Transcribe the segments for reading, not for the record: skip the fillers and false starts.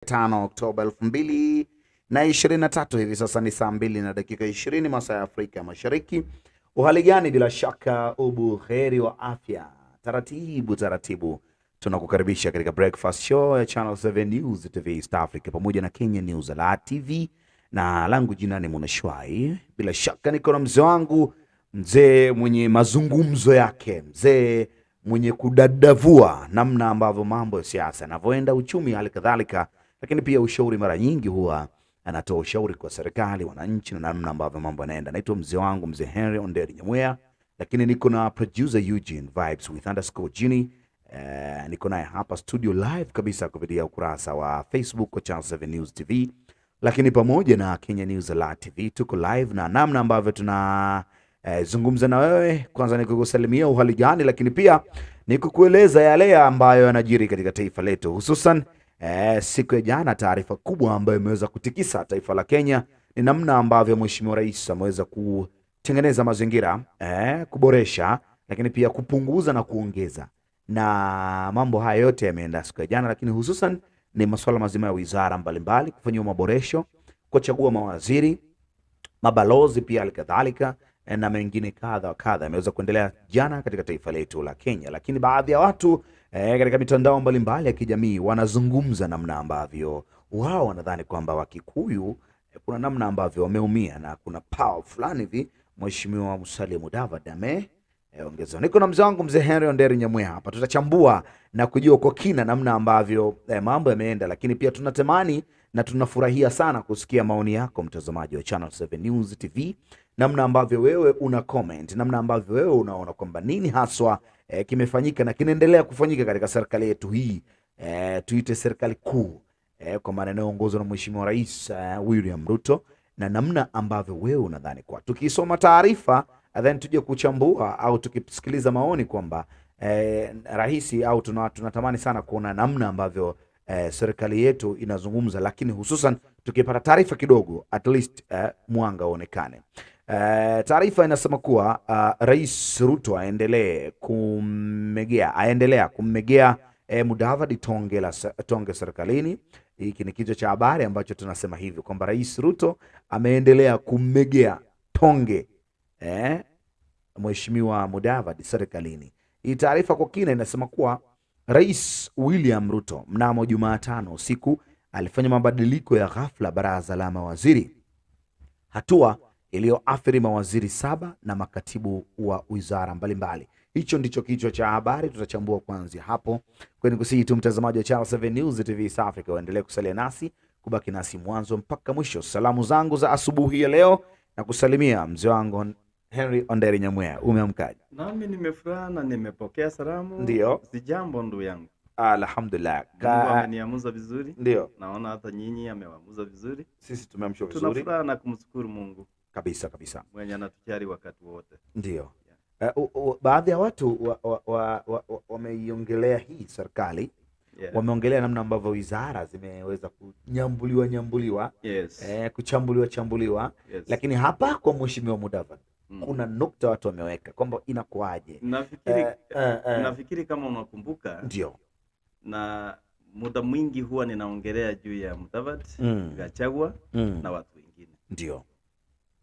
5 Oktoba 2023. Hivi sasa ni saa 2 na dakika 20 masaa ya Afrika Mashariki. Uhali gani? Bila shaka ubuheri wa afya. Taratibu tunakukaribisha katika breakfast show ya Channel 7 News TV East Africa pamoja na Kenya News Live TV, na langu jina ni Munashwai. Bila shaka niko na mzee wangu, mzee mwenye mazungumzo yake, mzee mwenye kudadavua namna ambavyo mambo ya siasa yanavyoenda, uchumi hali kadhalika, lakini pia ushauri. Mara nyingi huwa anatoa ushauri kwa serikali, wananchi na namna ambavyo mambo yanaenda. Naitwa mzee wangu mzee Henry Onderi Nyamwea, lakini niko na producer Eugene Vibes with _ niko naye hapa studio live kabisa kupitia ukurasa wa Facebook wa Channel 7 News TV, lakini pamoja na Kenya News Live TV tuko live, na namna ambavyo tuna zungumza na wewe, kwanza ni kukusalimia uhali gani, lakini pia ni kukueleza yale ambayo yanajiri katika taifa letu, hususan siku ya jana. Taarifa kubwa ambayo imeweza kutikisa taifa la Kenya ni namna ambavyo Mheshimiwa Rais ameweza kutengeneza mazingira, kuboresha, lakini pia kupunguza na kuongeza, na mambo haya yote yameenda siku ya jana, lakini hususan ni masuala mazima ya wizara mbalimbali kufanywa maboresho, kuchagua mawaziri, mabalozi pia alikadhalika na mengine kadha wa kadha yameweza kuendelea jana katika taifa letu la Kenya. Lakini baadhi ya watu katika mitandao mbalimbali ya kijamii wanazungumza namna ambavyo wao wanadhani kwamba Wakikuyu kuna namna ambavyo wameumia na kuna power fulani hivi Mheshimiwa Mudavadi ameongezwa. Niko na mzee wangu mzee Henry Onderi Nyamwea hapa, tutachambua na kujua kwa kina namna ambavyo mambo yameenda, lakini pia tunatamani na tunafurahia sana kusikia maoni yako mtazamaji wa Channel 7 News TV, namna ambavyo wewe una comment, namna ambavyo wewe unaona kwamba nini haswa kimefanyika na kinaendelea kufanyika katika serikali yetu hii, tuite serikali kuu, kwa maana inayoongozwa na Mheshimiwa Rais William Ruto, na namna ambavyo wewe unadhani kwa tukisoma taarifa then tuje kuchambua au tukisikiliza maoni kwamba rais au tunatamani sana kuona namna ambavyo serikali yetu inazungumza, lakini hususan tukipata taarifa kidogo at least mwanga uonekane. Taarifa inasema kuwa Rais Ruto aendelea kummegea Mudavadi tonge serikalini. Hiki ni kichwa cha habari ambacho tunasema hivi kwamba Rais Ruto ameendelea kummegea tonge Mheshimiwa Mudavadi serikalini. Hii taarifa kwa kina inasema kuwa Rais William Ruto mnamo Jumatano usiku alifanya mabadiliko ya ghafla baraza la mawaziri, hatua iliyoathiri mawaziri 7 na makatibu wa wizara mbalimbali. Hicho ndicho kichwa cha habari, tutachambua kuanzia hapo. Kwani kusihi tu mtazamaji wa Channel 7 News TV East Africa waendelee kusalia nasi, kubaki nasi mwanzo mpaka mwisho. Salamu zangu za asubuhi ya leo na kusalimia mzee wangu Henry Onderi Nyamwea. Umeamkaje? Nami nimefurahi na nimepokea salamu. Ndio. Sijambo ndugu yangu. Alhamdulillah. Mungu ameniamuza vizuri. Ndio. Naona hata nyinyi amewamuza vizuri. Sisi tumeamshwa vizuri. Tunafurahi na kumshukuru Mungu. Kabisa. Mwenye anatujali wakati wote. Ndio. Baadhi ya watu wameiongelea hii serikali. Yeah. Wameongelea namna ambavyo wizara zimeweza kunyambuliwa. Yes. Kuchambuliwa. Yes. Lakini hapa kwa Mheshimiwa Mudavadi kuna nukta watu wameweka kwamba inakuaje. Nafikiri kama unakumbuka. Ndio. Na muda mwingi huwa ninaongelea juu ya Mudavadi, Gachagua na watu wengine. Ndio.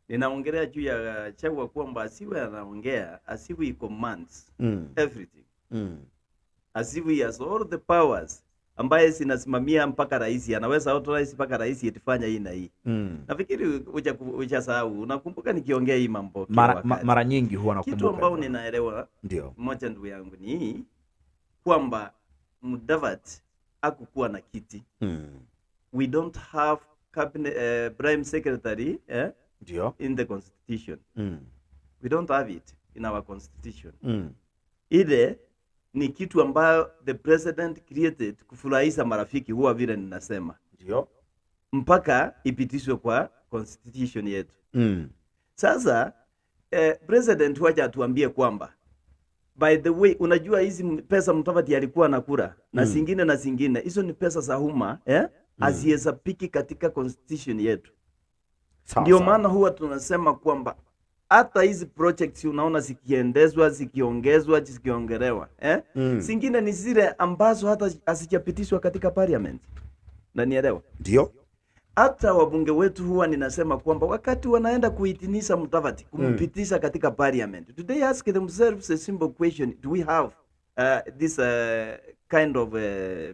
Ninaongelea juu ya Gachagua kwamba asiwe anaongea, asiwe commands everything. Asiwe he has all the powers ambaye sinasimamia mpaka rais, anaweza authorize mpaka rais itifanya hii na hii. Nafikiri sahau, unakumbuka nikiongea hii mambo mara nyingi huwa nakumbuka. Kitu ambao ninaelewa ndio mmoja ndugu yangu ni hii kwamba Mudavadi hakukuwa na kiti. We don't have cabinet prime secretary ndio in the constitution. We don't have it in our constitution. Ile ni kitu ambayo the president created kufurahisha marafiki, huwa vile ninasema. Ndio. Mpaka ipitishwe kwa constitution yetu. Sasa president wacha atuambie kwamba by the way, unajua hizi pesa Mudavadi alikuwa anakula na zingine hizo ni pesa za umma hazihesabiki katika constitution yetu. Ndio maana huwa tunasema kwamba hata hizi projects unaona zikiendezwa, zikiongezwa, zikiongelewa, zingine ni zile ambazo hata hazijapitishwa katika parliament. Unanielewa? Ndio. Hata wabunge wetu huwa ninasema kwamba wakati wanaenda kuhitinisha Mudavadi, kumpitisha katika parliament, do they ask themselves a simple question, do we have this kind of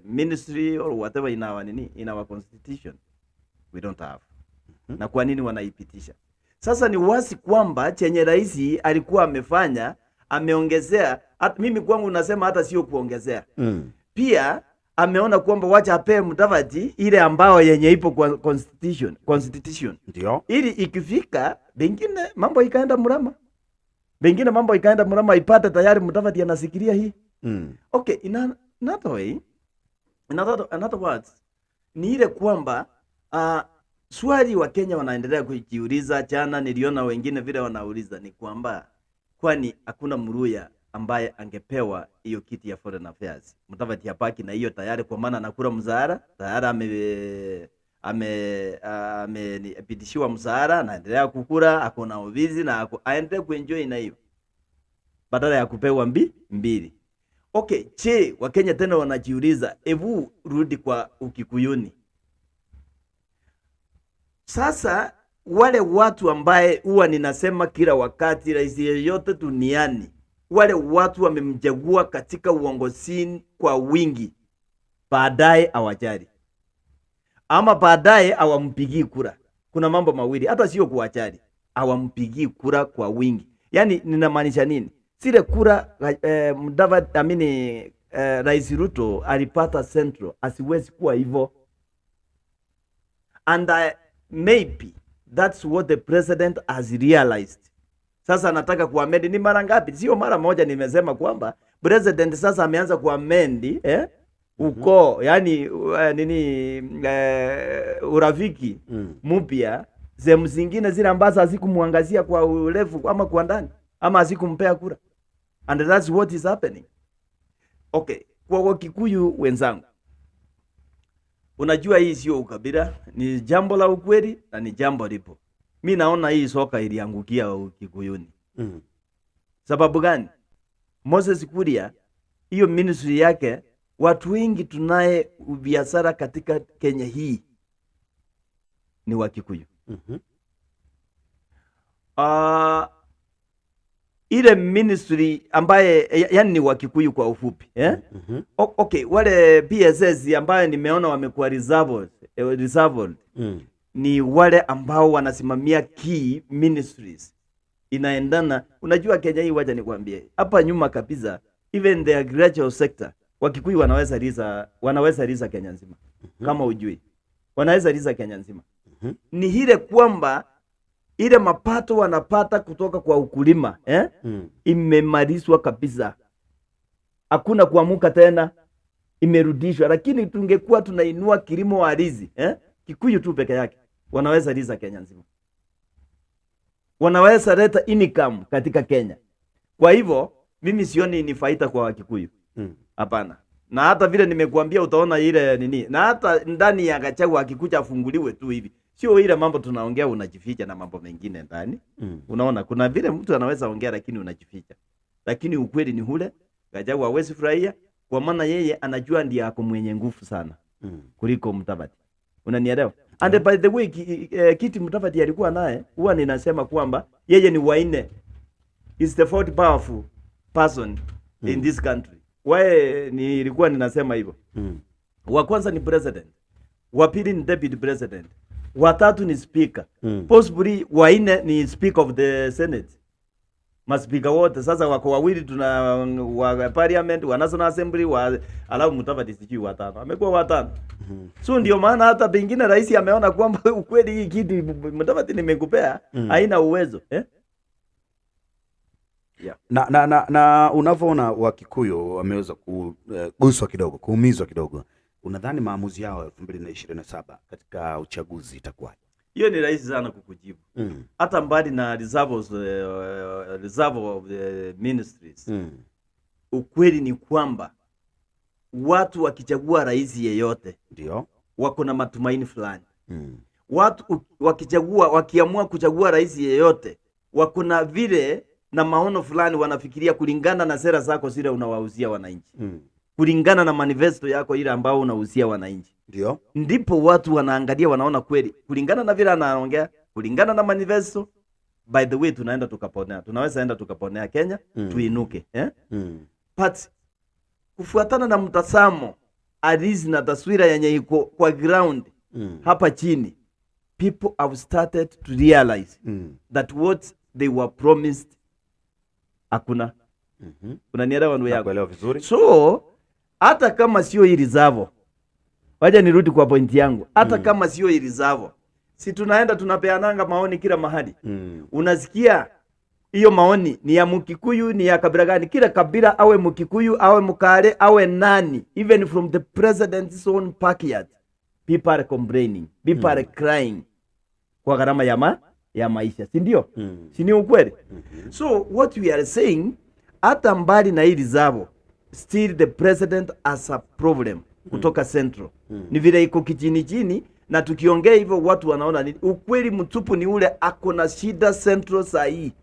ministry or whatever in our constitution? We don't have. Na kwa nini wanaipitisha? Sasa ni wazi kwamba chenye rais alikuwa amefanya, ameongezea, mimi kwangu nasema hata sio kuongezea. Pia ameona kwamba wacha ape Mudavadi ile ambao yenye ipo kwa constitution. Ndio. Ili ikifika bengine mambo ikaenda mrama. Bengine mambo ikaenda mrama, ipate tayari Mudavadi anasikilia hii. Okay, in another way, in other words, ni ile kwamba swali wa Kenya wanaendelea kujiuliza, jana niliona wengine vile wanauliza, ni kwamba kwani hakuna Mluya ambaye angepewa hiyo kiti ya foreign affairs. Mudavadi hapaki na hiyo tayari, kwa maana anakula mzahara tayari, amepitishiwa mzahara, anaendelea kukula, ako na uvizi na aendelee kuenjoy na hiyo badala ya kupewa mbili. Okay, Wakenya tena wanajiuliza, hebu rudi kwa Ukikuyuni. Sasa wale watu ambaye huwa ninasema kila wakati, rais yeyote duniani, wale watu wamemchagua katika uongozini kwa wingi, baadaye awajali ama baadaye awampigii kura. Kuna mambo mawili, hata sio kuwajali, awampigii kura kwa wingi. Yani ninamaanisha nini? Sile kura Mudavadi, Rais Ruto alipata Central, asiwezi kuwa hivyo. And maybe that's what the president has realized. Sasa anataka kuamend. Ni mara ngapi? Sio mara moja nimesema kwamba president sasa ameanza kuamend uko yani urafiki mpya sehemu zingine zile ambazo hazikumuangazia kwa urefu ama kwa ndani ama hazikumpea kura. And that's what is happening. Okay, kwa Wakikuyu wenzangu, unajua hii sio ukabila, ni jambo la ukweli na ni jambo lipo. Mimi naona hii soka iliangukia Ukikuyuni. Sababu gani? Moses Kuria, hiyo ministry yake, watu wengi tunaye biashara katika Kenya hii ni Wakikuyu. Ile ministry ambaye yani ni Wakikuyu kwa ufupi, okay, wale PSS ambaye nimeona wamekuwa reserved ni wale ambao wanasimamia key ministries. Inaendana, unajua Kenya hii, wacha nikwambie, hapa nyuma kabisa, even the agricultural sector, Wakikuyu wanaweza riza Kenya nzima. Kama ujui, wanaweza riza Kenya nzima. Ni ile kwamba ile mapato wanapata kutoka kwa ukulima imemarizwa kabisa. Hakuna kuamuka tena, imerudishwa. Lakini tungekuwa tunainua kilimo wa rizi, Kikuyu tu peke yake wanaweza riza Kenya nzima. Wanaweza leta income katika Kenya. Kwa hivyo mimi sioni ni faida kwa Wakikuyu. Hapana. Na hata vile nimekuambia, utaona ile nini. Na hata ndani ya Gachagua akikuja afunguliwe tu hivi, sio ile mambo tunaongea unajificha na mambo mengine ndani. Unaona kuna vile mtu anaweza ongea lakini unajificha. Lakini ukweli ni ule, Gachagua hawezi furahia kwa maana yeye anajua ndiye ako mwenye nguvu sana kuliko Mudavadi. Unanielewa? And by the way, kiti Mudavadi alikuwa naye, huwa ninasema kwamba yeye ni waine. Is the fourth powerful person in this country. Why nilikuwa ninasema hivyo? Wa kwanza ni president, wa pili ni deputy president, wa tatu ni speaker. Possibly waine ni speaker of the senate. Maspika wote sasa wako wawili, tuna wa parliament, wa national assembly, wa alafu Mudavadi sijui watano. Amekuwa watano. So ndio maana hata pengine rais ameona kwamba ukweli hii kiti Mudavadi nimekupea haina uwezo. Yeah. Na unavyoona Wakikuyu wameweza kuguswa kidogo, kuumizwa kidogo, unadhani maamuzi yao 2027 katika uchaguzi itakuwa? Hiyo ni rahisi sana kukujibu. Hata mbali na reserve of the ministries. Ukweli ni kwamba watu wakichagua rais yeyote ndio wako na matumaini fulani. Watu wakiamua kuchagua rais yeyote wako na vile na maono fulani wanafikiria kulingana na sera zako zile unawauzia wananchi. kulingana na manifesto yako ile ambao unahusia wananchi. Ndio. Ndipo watu wanaangalia, wanaona kweli kulingana na vile anaongea, kulingana na manifesto, by the way tunaenda tukaponea. Tunaweza enda tukaponea Kenya, tuinuke, But kufuatana na mtazamo alizi na taswira yenye iko kwa ground hapa chini, people have started to realize that what they were promised hakuna. Unanielewa ndugu yangu? Nakuelewa vizuri. So hata kama sio hili zavo, wacha nirudi kwa point yangu, hata kama sio hili zavo, si tunaenda tunapeananga maoni kila mahali. Unasikia hiyo maoni ni ya Mkikuyu, ni ya kabila gani? Kila kabila, awe Mkikuyu, awe Mkale, awe nani, even from the president's own backyard, people are complaining, people are crying kwa gharama ya maisha, si ndio? Si ni ukweli? So what we are saying, hata mbali na hili zabo, still the president has a problem kutoka central. Ni vile iko kichini chini, na tukiongea hivyo watu wanaona ni ukweli mtupu, ni ule ako na shida central sahi.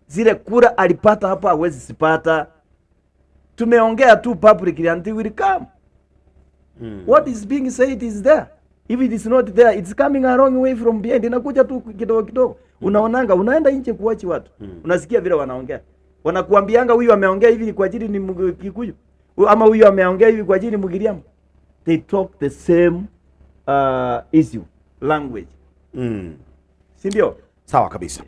Zile kura alipata hapa hawezi sipata. Tumeongea tu publicly until will come. What is being said is there. If it is not there, it's coming a long way from behind. Inakuja tu kidogo kidogo. Unaonanga, unaenda nje kuwachi watu. Unasikia vile wanaongea. Wanakuambianga huyu ameongea hivi kwa ajili ni Mkikuyu, ama huyu ameongea hivi kwa ajili ni Mgiriama. They talk the same issue, language. Si ndio? Sawa kabisa.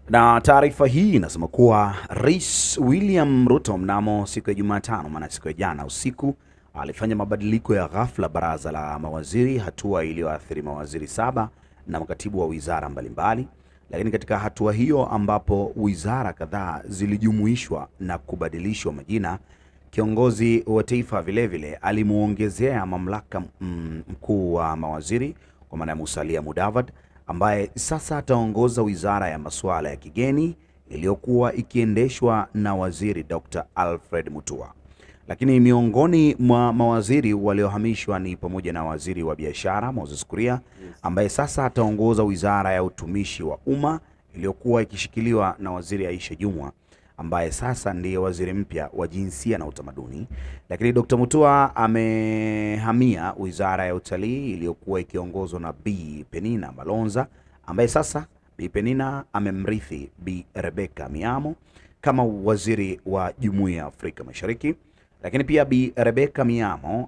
Na taarifa hii inasema kuwa Rais William Ruto mnamo siku ya Jumatano, maana siku ya jana usiku, alifanya mabadiliko ya ghafla baraza la mawaziri, hatua iliyoathiri mawaziri 7 na makatibu wa wizara mbalimbali. Lakini katika hatua hiyo ambapo wizara kadhaa zilijumuishwa na kubadilishwa majina, kiongozi wa taifa vilevile alimuongezea mamlaka mkuu wa mawaziri kwa maana ya Musalia Mudavadi, ambaye sasa ataongoza wizara ya masuala ya kigeni iliyokuwa ikiendeshwa na waziri Dr. Alfred Mutua. Lakini miongoni mwa mawaziri waliohamishwa ni pamoja na waziri wa biashara Moses Kuria, ambaye sasa ataongoza wizara ya utumishi wa umma iliyokuwa ikishikiliwa na waziri Aisha Jumwa, ambaye sasa ndiye waziri mpya wa jinsia na utamaduni. Lakini Dr. Mutua amehamia wizara ya utalii iliyokuwa ikiongozwa na Bi Penina Malonza, ambaye sasa Bi Penina amemrithi Bi Rebecca Miamo kama waziri wa Jumuiya ya Afrika Mashariki. Lakini pia Bi Rebecca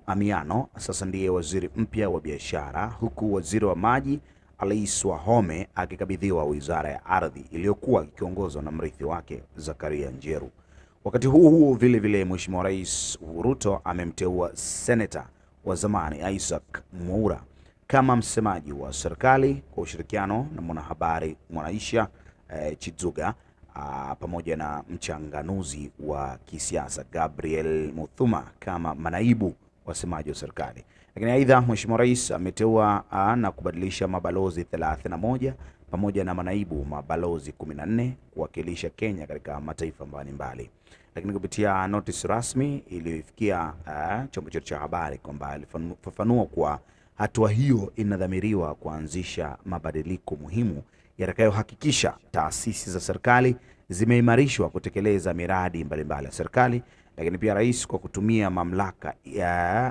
Amiano sasa ndiye waziri mpya wa biashara, huku waziri wa maji Alice Wahome akikabidhiwa wizara ya ardhi iliyokuwa ikiongozwa na mrithi wake Zakaria Njeru. Wakati huo vile vile Mheshimiwa Rais Ruto amemteua seneta wa zamani Isaac Mwaura kama msemaji wa serikali kwa ushirikiano na mwanahabari Mwanaisha Chizuga, pamoja na mchanganuzi wa kisiasa Gabriel Muthuma kama manaibu wasemaji wa serikali. Lakini aidha Mheshimiwa Rais ameteua na kubadilisha mabalozi 31 pamoja na manaibu mabalozi 14 kuwakilisha Kenya katika mataifa mbalimbali. Lakini kupitia notice rasmi iliyofikia chombo cha habari kwamba alifafanua kuwa hatua hiyo inadhamiriwa kuanzisha mabadiliko muhimu yatakayohakikisha taasisi za serikali zimeimarishwa kutekeleza miradi mbalimbali ya serikali. Lakini pia rais kwa kutumia mamlaka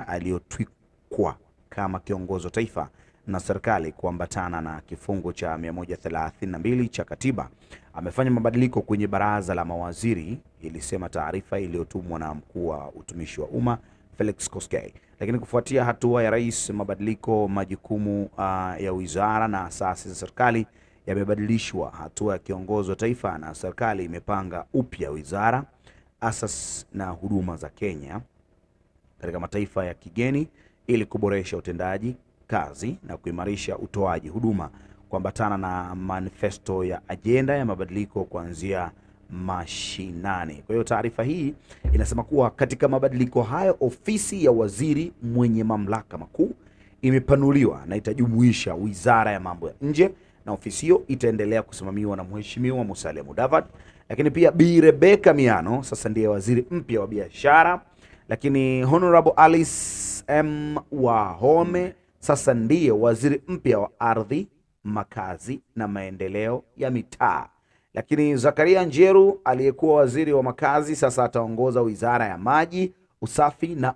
aliyotwikwa kama kiongozi wa taifa na serikali kuambatana na kifungu cha 132 cha katiba amefanya mabadiliko kwenye baraza la mawaziri, ilisema taarifa iliyotumwa na mkuu wa utumishi wa umma Felix Koskei. Lakini kufuatia hatua ya rais, mabadiliko majukumu ya wizara na asasi za serikali yamebadilishwa. Hatua ya kiongozi wa taifa na serikali imepanga upya wizara, asasi na huduma za Kenya katika mataifa ya kigeni ili kuboresha utendaji kazi na kuimarisha utoaji huduma kuambatana na manifesto ya ajenda ya mabadiliko kuanzia mashinani. Kwa hiyo taarifa hii inasema kuwa katika mabadiliko hayo, ofisi ya waziri mwenye mamlaka makuu imepanuliwa na itajumuisha wizara ya mambo ya nje, na ofisi hiyo itaendelea kusimamiwa na Mheshimiwa Musalia Mudavadi. Lakini pia Bi Rebecca Miano sasa ndiye waziri mpya wa biashara. Lakini Honorable Alice Wahome sasa ndiye waziri mpya wa ardhi, makazi na maendeleo ya mitaa. Lakini Zakaria Njeru aliyekuwa waziri wa makazi sasa ataongoza wizara ya maji, usafi na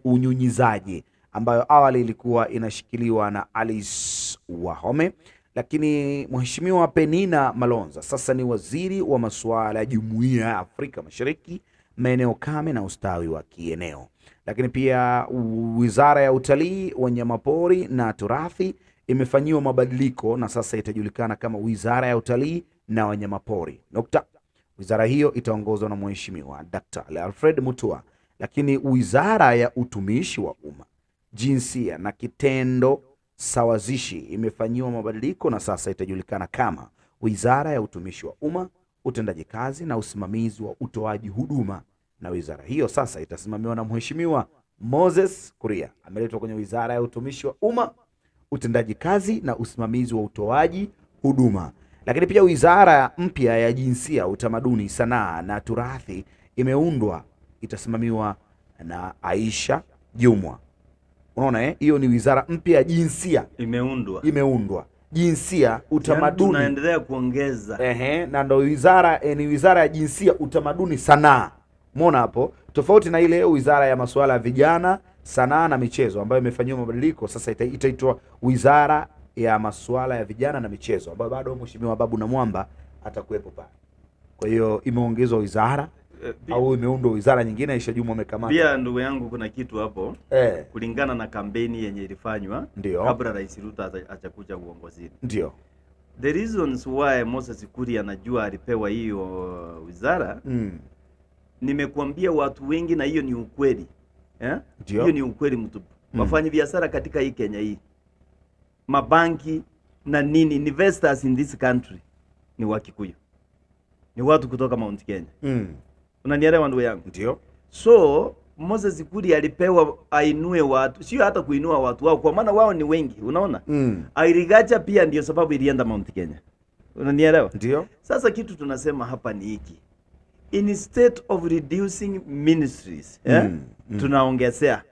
unyunyizaji, ambayo awali ilikuwa inashikiliwa na Alice Wahome, lakini Mheshimiwa Penina Malonza sasa ni waziri wa masuala ya Jumuiya ya Afrika Mashariki, maeneo kame na ustawi wa kieneo. Lakini pia Wizara ya Utalii, Wanyamapori na Turathi imefanyiwa mabadiliko na sasa itajulikana kama Wizara ya Utalii na Wanyamapori. Wizara hiyo itaongozwa na Mheshimiwa Dr. Alfred Mutua. Lakini Wizara ya Utumishi wa Umma, Jinsia na Kitendo Sawazishi imefanyiwa mabadiliko na sasa itajulikana kama Wizara ya Utumishi wa Umma, Utendaji Kazi na Usimamizi wa Utoaji Huduma, na wizara hiyo sasa itasimamiwa na Mheshimiwa Moses Kuria. Ameletwa kwenye Wizara ya Utumishi wa Umma, Utendaji Kazi na Usimamizi wa Utoaji Huduma. Lakini pia wizara mpya ya Jinsia, Utamaduni, Sanaa na Turathi imeundwa, itasimamiwa na Aisha Jumwa. Unaona hiyo ni wizara mpya ya jinsia imeundwa. Jinsia, utamaduni, tunaendelea kuongeza. Na ndio wizara ni wizara ya Jinsia, Utamaduni, Sanaa. Umeona hapo? Tofauti na ile wizara ya masuala ya vijana, sanaa na michezo ambayo imefanyiwa mabadiliko, sasa itaitwa Wizara ya Masuala ya Vijana na Michezo, ambayo bado Mheshimiwa Babu na Mwamba atakuwepo pale. Kwa hiyo imeongezwa wizara au imeundwa wizara nyingine. Aisha Juma amekamata. Pia ndugu yangu, kuna kitu hapo kulingana na kampeni yenye ilifanywa kabla Rais Ruto achakuja uongozini. Ndio the reasons why Moses Kuria anajua alipewa hiyo wizara. Nimekuambia watu wengi, na hiyo ni ukweli. Hiyo ni ukweli mtupu. Wafanyi biashara katika hii Kenya hii, mabanki na nini, investors in this country ni Wakikuyu, ni watu kutoka Mount Kenya. Unanielewa ndugu yangu? Ndio. So Moses Kuria alipewa ainue watu, sio hata kuinua watu wao, kwa maana wao ni wengi, unaona? Airigacha pia ndio sababu ilienda Mount Kenya. Unanielewa? Ndio. Sasa kitu tunasema hapa ni hiki. Instead of reducing ministries, tunaongezea.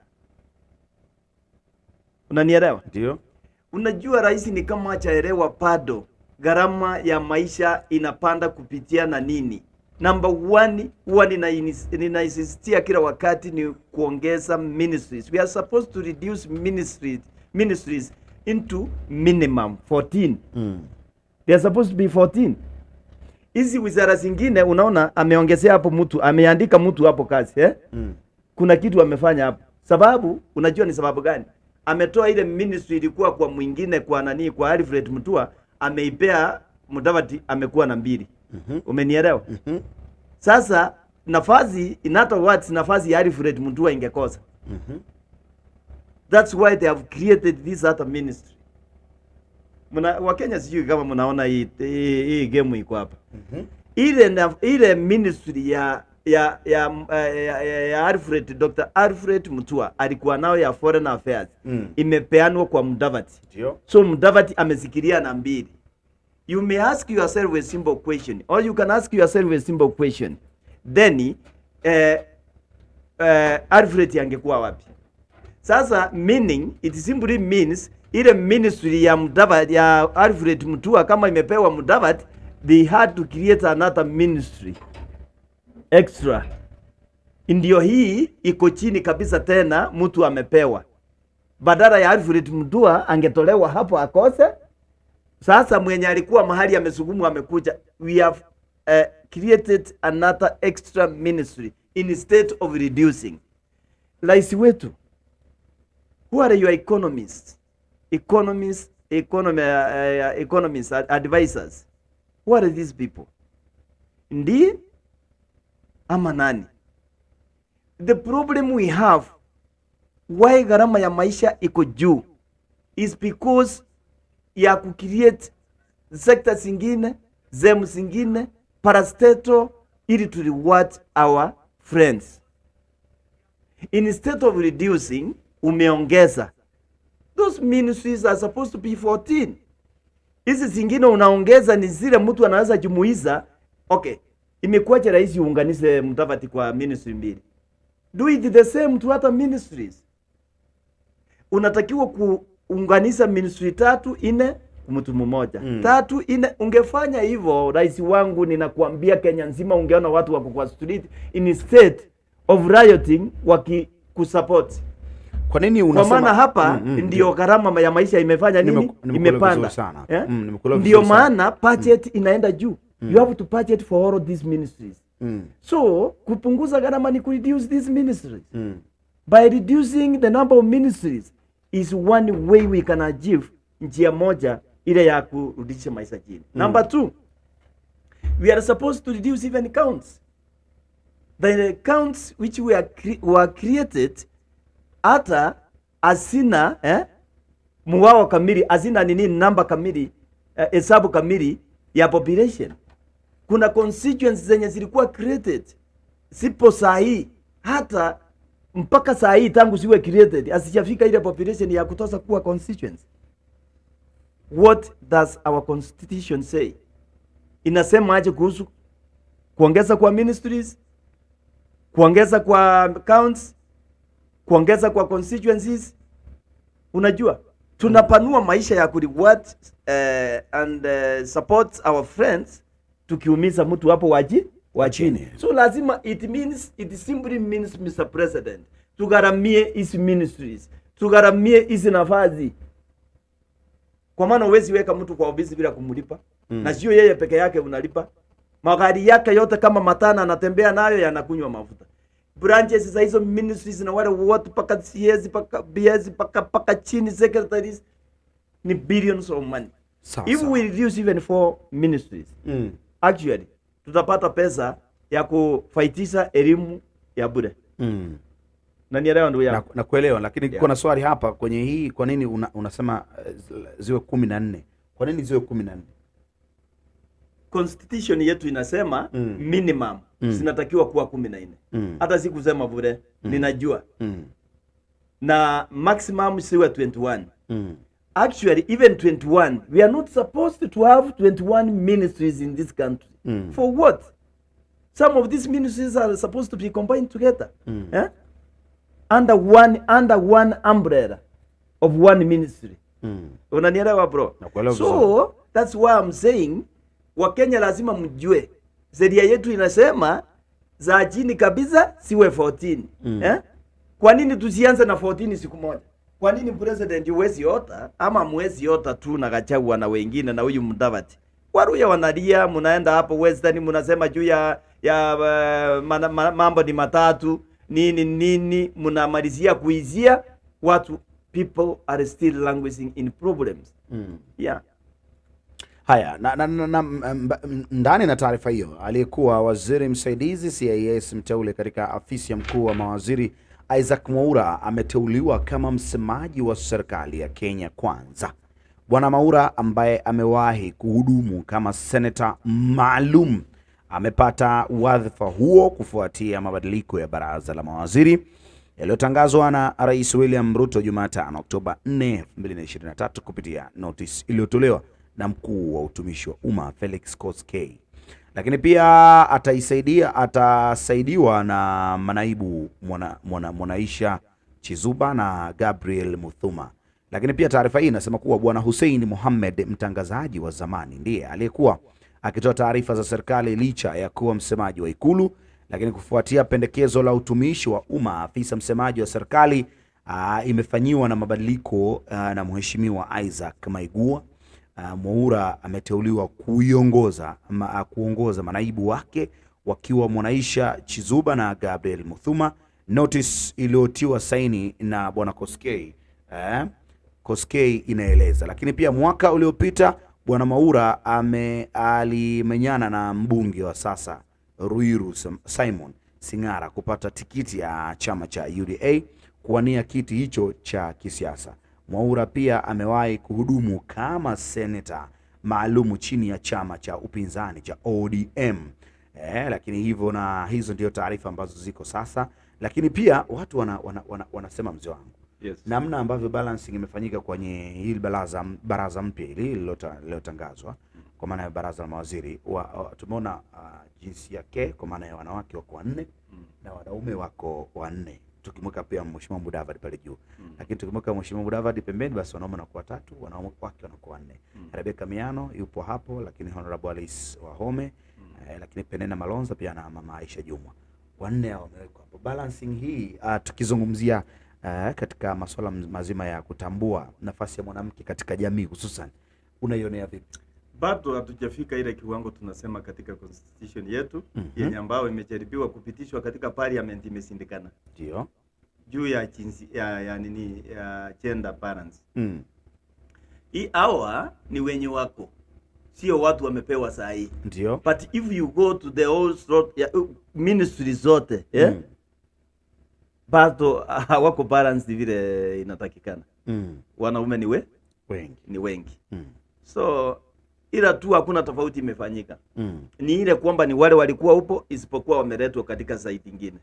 Unanielewa? Ndio. Unajua rais ni kama hajaelewa bado gharama ya maisha inapanda kupitia na nini. Number one, huwa ninaisisitiza kila wakati ni kuongeza ministries. We are supposed to reduce ministries into minimum 14. They are supposed to be 14. Hizi wizara zingine unaona ameongezea hapo mtu, ameandika mtu hapo kazi, Kuna kitu amefanya hapo. Sababu, unajua ni sababu gani? Ametoa ile ministry ilikuwa kwa mwingine, kwa nani, kwa Alfred Mutua, ameipea Mudavadi, amekuwa na 2. Umenielewa? Sasa nafasi, in other words, nafasi ya Alfred Mutua ingekosa. That's why they have created this other ministry. Wakenya sijui kama mnaona hii game iko hapa. Ile ministry ya Alfred, Dr. Alfred Mutua alikuwa nao ya foreign affairs, imepeanwa kwa Mudavadi. So Mudavadi amesikiria na 2. You may ask yourself a simple question, or you can ask yourself a simple question. Then Alfred angekuwa wapi? Sasa meaning, it simply means ile ministry ya Mudavadi, ya Alfred Mutua kama imepewa Mudavadi, they had to create another ministry extra. Ndio hii iko chini kabisa, tena mtu amepewa. Badala ya Alfred Mutua angetolewa hapo akose. Sasa mwenye alikuwa mahali amesugumu amekuja. We have created another extra ministry instead of reducing. Rais wetu, who are your economists? Economists, advisors. Who are these people? Ndi ama nani? The problem we have, why gharama ya maisha iko juu, is because ya kucreate sector zingine, zemu zingine, parastatal, ili to reward our friends. Instead of reducing, umeongeza. Those ministries are supposed to be 14. Hizi zingine unaongeza ni zile mtu anaweza jumuiza. Okay, imekuwaje rais uunganishe Mudavadi kwa ministry 2? Do it the same to other ministries. Unatakiwa kuunganisha ministry 3, 4 mtu mmoja. 3, 4, ungefanya hivyo rais wangu, ninakuambia Kenya nzima ungeona watu wako kwa street, instead of rioting kusupport. Kwa nini unasema? Kwa maana hapa ndio gharama ya maisha imefanya nini? Imepanda. Ndio maana budget inaenda juu. You have to budget for all of these ministries. So kupunguza gharama ni reduce these ministries. By reducing the number of ministries is one way we can achieve njia moja ile ya kurudisha maisha chini. Number 2, we are supposed to reduce even counts. The counts which were created hata asina muwao kamili, asina nini namba kamili, hesabu kamili ya population. Kuna constituencies zenye zilikuwa created sipo sahi, hata mpaka sahi tangu siwe created asijafika ile population ya kutosa kuwa constituency. What does our constitution say? Inasema aje kuhusu kuongeza kwa ministries, kuongeza kwa counts, kuongeza kwa constituencies? Unajua tunapanua maisha ya kureward and support our friends, tukiumiza mtu hapo wa chini. So lazima it simply means Mr. President, tugharamie hizi ministries, tugharamie hizi nafasi. Kwa maana huwezi weka mtu kwa ofisi bila kumlipa. Na sio yeye peke yake unalipa. Magari yake yote kama matana anatembea nayo yanakunywa mafuta. Branches za hizo ministries na wale wote paka CS paka BS paka chini secretaries ni billions of money. If we reduce even 4 ministries, actually tutapata pesa ya kufaitisha elimu ya bure. Na nielewa ndugu yangu. Na kuelewa, lakini kuna swali hapa kwenye hii, kwa nini unasema ziwe 14? Kwa nini ziwe 14? Constitution yetu inasema minimum zinatakiwa kuwa 14. Hata si kusema bure, ninajua. Na maximum siwe 21. Actually even 21, we are not supposed to have 21 ministries in this country. For what? Some of these ministries are supposed to be combined together. Under one umbrella of one ministry. Unanielewa bro? So that's why I'm saying Wakenya lazima mjue sheria yetu inasema za chini kabisa siwe 14. Kwa nini tusianze na 14 siku moja? Kwa nini president huwezi ota ama mwezi ota tu na Gachagua na wengine na huyu Mudavadi? Waruya wanalia, munaenda hapo Western munasema juu ya mambo ni matatu nini munamalizia kuizia watu. People are still languishing in problems. Yeah. Haya, ndani na taarifa hiyo, aliyekuwa waziri msaidizi CIS mteule katika afisi ya mkuu wa mawaziri Isaac Mwaura ameteuliwa kama msemaji wa serikali ya Kenya Kwanza. Bwana Mwaura ambaye amewahi kuhudumu kama seneta maalum amepata wadhifa huo kufuatia mabadiliko ya baraza la mawaziri yaliyotangazwa na Rais William Ruto Jumatano Oktoba 4, 2023 kupitia notice iliyotolewa na mkuu wa utumishi wa umma Felix Koskei. Lakini pia atasaidiwa na manaibu Mwanaisha Chizuba na Gabriel Muthuma. Lakini pia taarifa hii inasema kuwa Bwana Hussein Mohamed, mtangazaji wa zamani, ndiye aliyekuwa akitoa taarifa za serikali licha ya kuwa msemaji wa Ikulu. Lakini kufuatia pendekezo la utumishi wa umma, afisa msemaji wa serikali imefanyiwa na mabadiliko na Mheshimiwa Isaac Maigua. Mwaura ameteuliwa kuongoza manaibu wake wakiwa Mwanaisha Chizuba na Gabriel Muthuma. Notice iliyotiwa saini na Bwana Koskei inaeleza. Lakini pia mwaka uliopita Bwana Mwaura alimenyana na mbunge wa sasa Ruiru Simon Singara kupata tikiti ya chama cha UDA kuwania kiti hicho cha kisiasa. Mwaura pia amewahi kuhudumu kama seneta maalumu chini ya chama cha upinzani cha ODM. Lakini hivyo, na hizo ndio taarifa ambazo ziko sasa. Lakini pia watu wanasema mzee wangu, namna ambavyo balancing imefanyika kwenye hili baraza mpya hili lililotangazwa kwa maana ya baraza la mawaziri, tumeona jinsi yake kwa maana ya wanawake wako 4 na wanaume wako 4. Tukimweka pia Mheshimiwa Mudavadi pale juu. Lakini tukimweka Mheshimiwa Mudavadi pembeni, basi wanaume wanakuwa 3, wanawake wanakuwa 4. Rebecca Miano yupo hapo, lakini Honorable Alice Wahome, lakini Penena Malonza pia na Mama Aisha Jumwa. wanne wamewekwa hapo. Balancing hii tukizungumzia katika masuala mazima ya kutambua nafasi ya mwanamke katika jamii hususan, unaionea vipi? Bado hatujafika ile kiwango tunasema katika constitution yetu yenye ambayo imejaribiwa kupitishwa katika parliament, imesindikana. Ndio. Juu ya jinsi ya gender balance. Hii hawa ni wenye wako, sio watu wamepewa saa hii. Ndio. But if you go to the whole ministries zote, bado hawako balance vile inatakikana. Wanaume ni wengi. So ila tu hakuna tofauti imefanyika. Ni ile kwamba ni wale walikuwa upo, isipokuwa wameletwa katika site nyingine.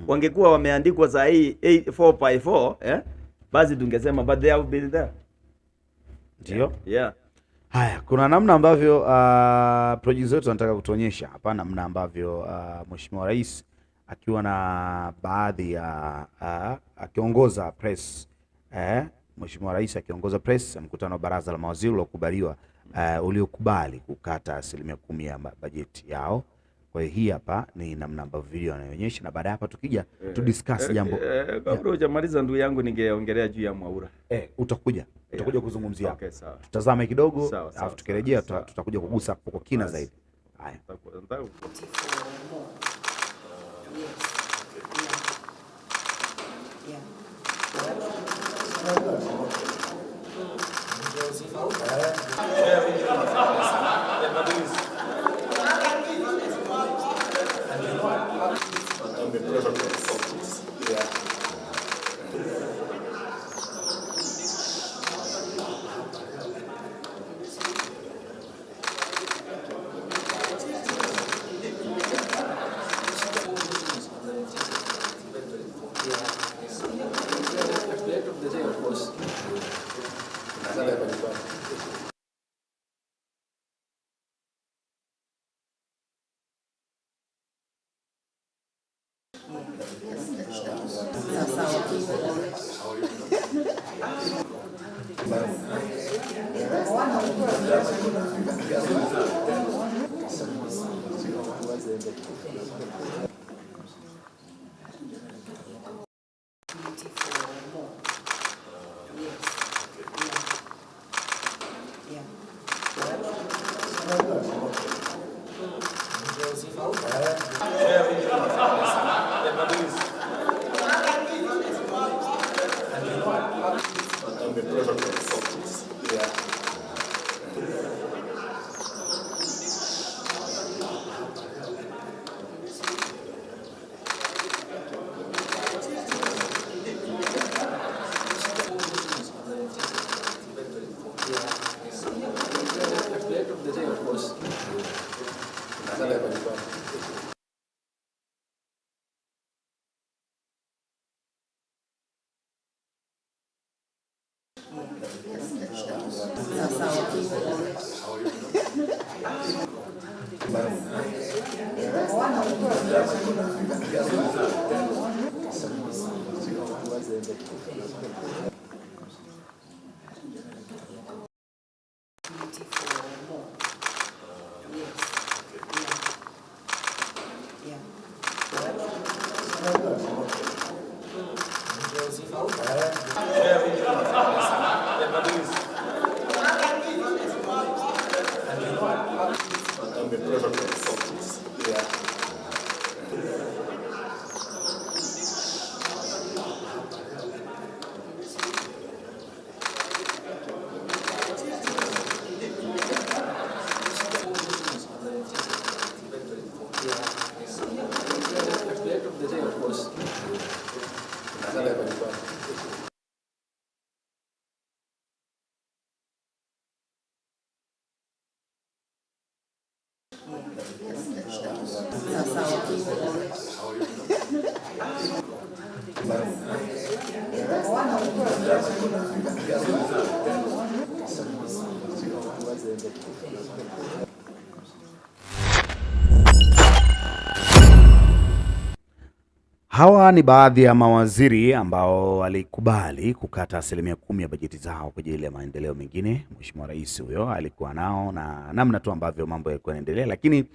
Wangekuwa wameandikwa saa hii 4x4, basi tungesema but they have been there. Ndio. Yeah. Haya, kuna namna ambavyo producer wetu anataka kutuonyesha hapa, namna ambavyo Mheshimiwa Rais akiwa na baadhi ya akiongoza press, Mheshimiwa Rais akiongoza press mkutano wa baraza la mawaziri uliokubali kukata 10% ya bajeti yao. Kwa hiyo hii hapa ni namna ambavyo video inaonyesha, na baada hapa tukija tu discuss jambo. Kabla hujamaliza ndugu yangu, ningeongelea juu ya Mwaura. Utakuja kuzungumzia. Okay, sawa. Tutazame kidogo, alafu tukirejea tutakuja kugusa kwa kina zaidi. Haya. Hawa ni baadhi ya mawaziri ambao walikubali kukata 10% ya bajeti zao kwa ajili ya maendeleo mengine. Mheshimiwa Rais huyo alikuwa nao na namna tu ambavyo mambo yalikuwa yanaendelea, lakini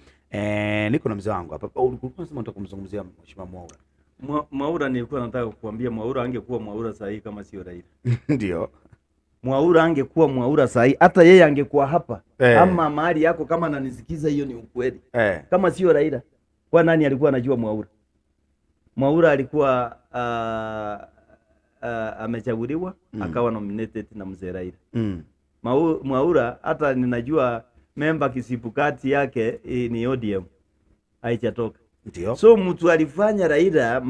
Niko na mzee wangu hapa. Ulikuwa unasema unataka kumzungumzia Mheshimiwa Mwaura. Mwaura nilikuwa nataka kukuambia Mwaura angekuwa Mwaura sahihi kama sio Raila. Ndio. Mwaura angekuwa Mwaura sahihi, hata yeye angekuwa hapa. Ama mahali yako kama ananisikiza, hiyo ni ukweli. Kama sio Raila, kwa nani alikuwa anajua Mwaura? Mwaura alikuwa amechaguliwa akawa nominated na mzee Raila. Mwaura hata ninajua member kisipukati yake ni ODM haichatoka. Ndio. So mtu alifanya Raila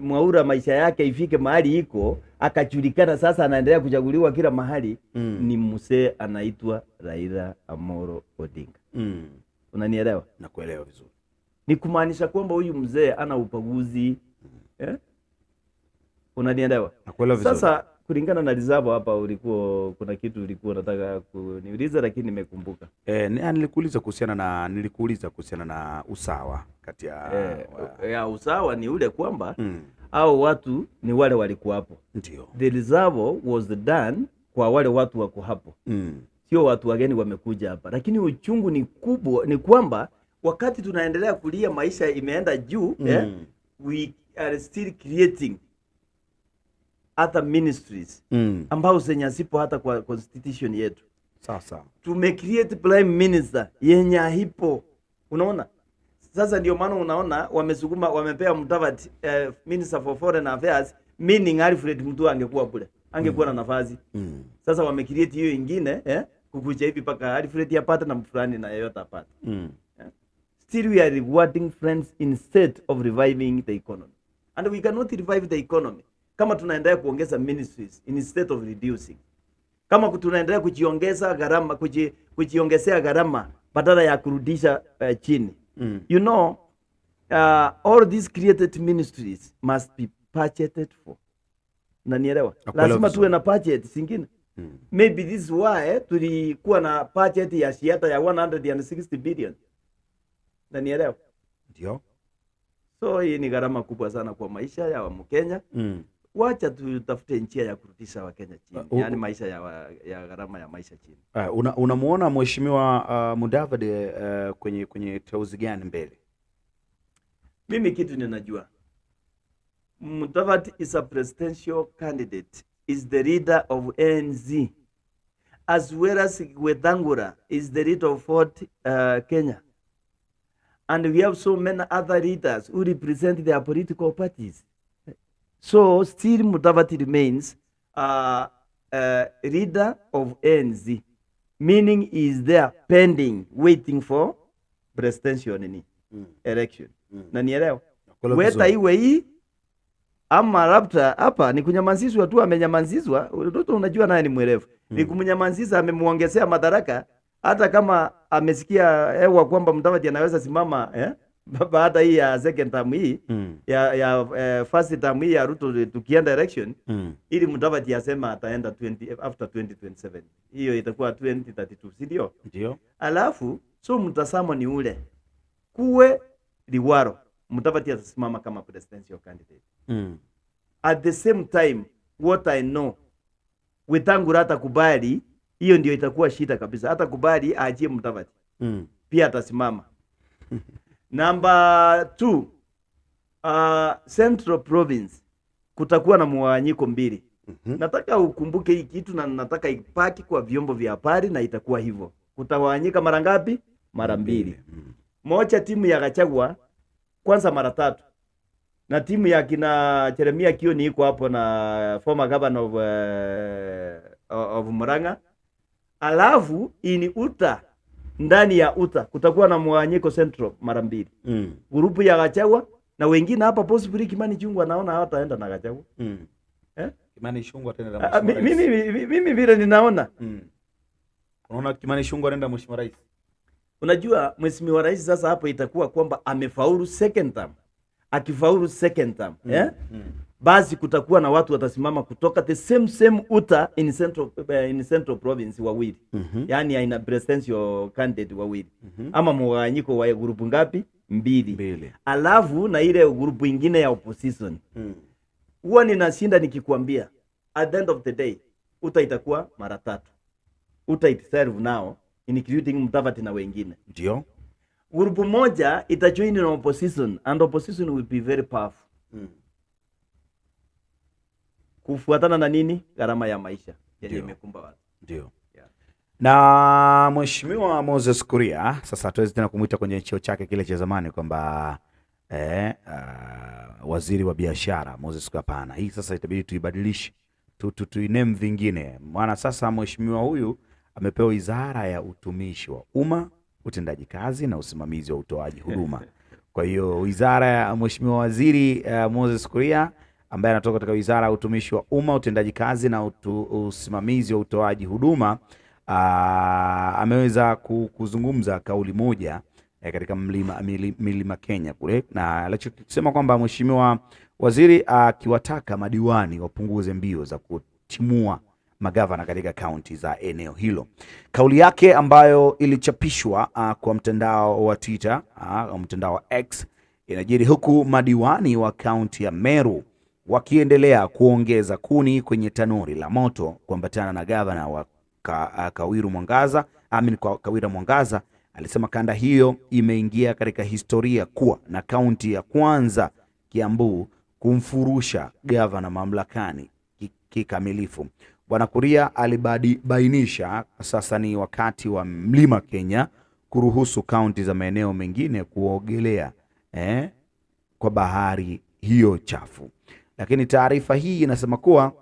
Mwaura maisha yake ifike mahali iko akajulikana, sasa anaendelea kuchaguliwa kila mahali. Ni mzee anaitwa Raila Amolo Odinga. Unanielewa? Nakuelewa vizuri. Ni kumaanisha kwamba huyu mzee ana ubaguzi. Unanielewa? Nakuelewa vizuri. Sasa kulingana na Rizabo hapa kuna kitu ulikuwa unataka kuniuliza lakini nimekumbuka. Nilikuuliza kuhusiana na usawa kati ya usawa ni ule kwamba hao watu ni wale walikuwa hapo. Ndio. The Rizabo was done kwa wale watu wako hapo. Sio watu wageni wamekuja hapa. Lakini uchungu ni kwamba wakati tunaendelea kulia maisha imeenda juu, we are still creating other ministries ambao zenye zipo hata kwa constitution yetu. Sasa create prime minister yenye hipo. Unaona? Sasa ndio maana unaona wamepea Mudavadi minister for foreign affairs, meaning Alfred mtu angekuwa kule. Angekuwa na nafasi. Sasa create hiyo ingine kukuja hivi paka Alfred apate na mfulani na yeyote apate. Still we are rewarding friends instead of reviving the economy. And we cannot revive the economy kama tunaendelea kuongeza ministries instead of reducing. Kama tunaendelea kujiongezea gharama badala ya kurudisha chini. You know, all these created ministries must be budgeted for. Unanielewa? Lazima tuwe na budget zingine. Maybe this is why tulikuwa na budget ya shiata ya 160 billion. Unanielewa? Ndio. So hii ni gharama kubwa sana kwa maisha ya Mkenya. Wacha tutafute njia ya kurudisha Wakenya chini. Yaani maisha ya gharama ya maisha chini. Unamuona Mheshimiwa Mudavadi kwenye teuzi gani mbele? Mimi kitu ninajua. Mudavadi is a presidential candidate, is the leader of ANC, as well as Wetangula is the leader of Ford Kenya. And we have so many other leaders who represent their political parties. So still Mudavadi remains leader of ANC, meaning he is there pending, waiting for presidential election. Nanielewa? Weta iwe hii ama labda hapa ni kunyamazishwa tu, amenyamazishwa. Unajua naye ni mwerevu. Ni kumnyamazisha, amemuongezea madaraka, hata kama amesikia hewa kwamba Mudavadi anaweza simama baada hii ya second term hii ya first term hii ya Ruto tukienda election, ili Mudavadi asema ataenda after 2027. Hiyo itakuwa 2032, si ndio? Ndio. Alafu so mtazamo ni ule kuwe liwaro Mudavadi atasimama kama presidential candidate. At the same time, what I know, Wetangula atakubali, hiyo ndio itakuwa shida kabisa. Atakubali aachie Mudavadi. Pia atasimama. Number 2, Central Province kutakuwa na mwanyiko mbili. Nataka ukumbuke hii kitu na nataka ipaki kwa vyombo vya habari na itakuwa hivyo. Kutawanyika mara ngapi? Mara mbili. Moja timu ya Gachagua kwanza mara 3. Na timu ya kina Jeremia Kioni iko hapo na former governor of Murang'a. Alafu ini Uta, ndani ya Uta kutakuwa na mwanyiko Central mara 2. Grupu ya Gachagua na wengine hapa possibly Kimani Ichung'wah naona hataenda na Gachagua. Kimani Ichung'wah ataenda na mimi vile ninaona. Unaona Kimani Ichung'wah anaenda Mheshimiwa Rais. Unajua Mheshimiwa Rais sasa hapo itakuwa kwamba amefaulu second term. Akifaulu second term, basi kutakuwa na watu watasimama kutoka the same Uta in Central Province wawili. Yaani aina presidential candidate wawili. Ama mwanyiko wa grupu ngapi? 2. Alafu na ile grupu ingine ya opposition. Huwa ninashinda nikikwambia at the end of the day Uta itakuwa mara 3. Uta itself now including Mudavadi na wengine. Ndio. grupu moja itajoin in opposition and opposition will be very powerful. Kufuatana na nini? Gharama ya maisha yenye imekumba watu. Ndio. Na Mheshimiwa Moses Kuria sasa hatuwezi tena kumuita kwenye cheo chake kile cha zamani kwamba waziri wa biashara Moses Kuria, hapana. Hii sasa itabidi tuibadilishe. Tuiname vingine. Maana sasa mheshimiwa huyu amepewa wizara ya utumishi wa umma, utendaji kazi na usimamizi wa utoaji huduma. Kwa hiyo wizara ya mheshimiwa waziri Moses Kuria ambaye anatoka katika wizara ya utumishi wa umma, utendaji kazi na usimamizi wa utoaji huduma ameweza kuzungumza kauli moja katika milima Kenya kule, na alichosema kwamba mheshimiwa waziri akiwataka madiwani wapunguze mbio za kutimua magavana katika kaunti za eneo hilo. Kauli yake ambayo ilichapishwa kwa mtandao wa Twitter au mtandao wa X inajiri huku madiwani wa kaunti ya Meru wakiendelea kuongeza kuni kwenye tanuri la moto kuambatana na gavana wa Kawira Mwangaza. Alisema kanda hiyo imeingia katika historia kuwa na kaunti ya kwanza Kiambu kumfurusha gavana mamlakani kikamilifu. Bwana Kuria alibainisha sasa ni wakati wa Mlima Kenya kuruhusu kaunti za maeneo mengine kuogelea kwa bahari hiyo chafu. Lakini taarifa hii inasema kuwa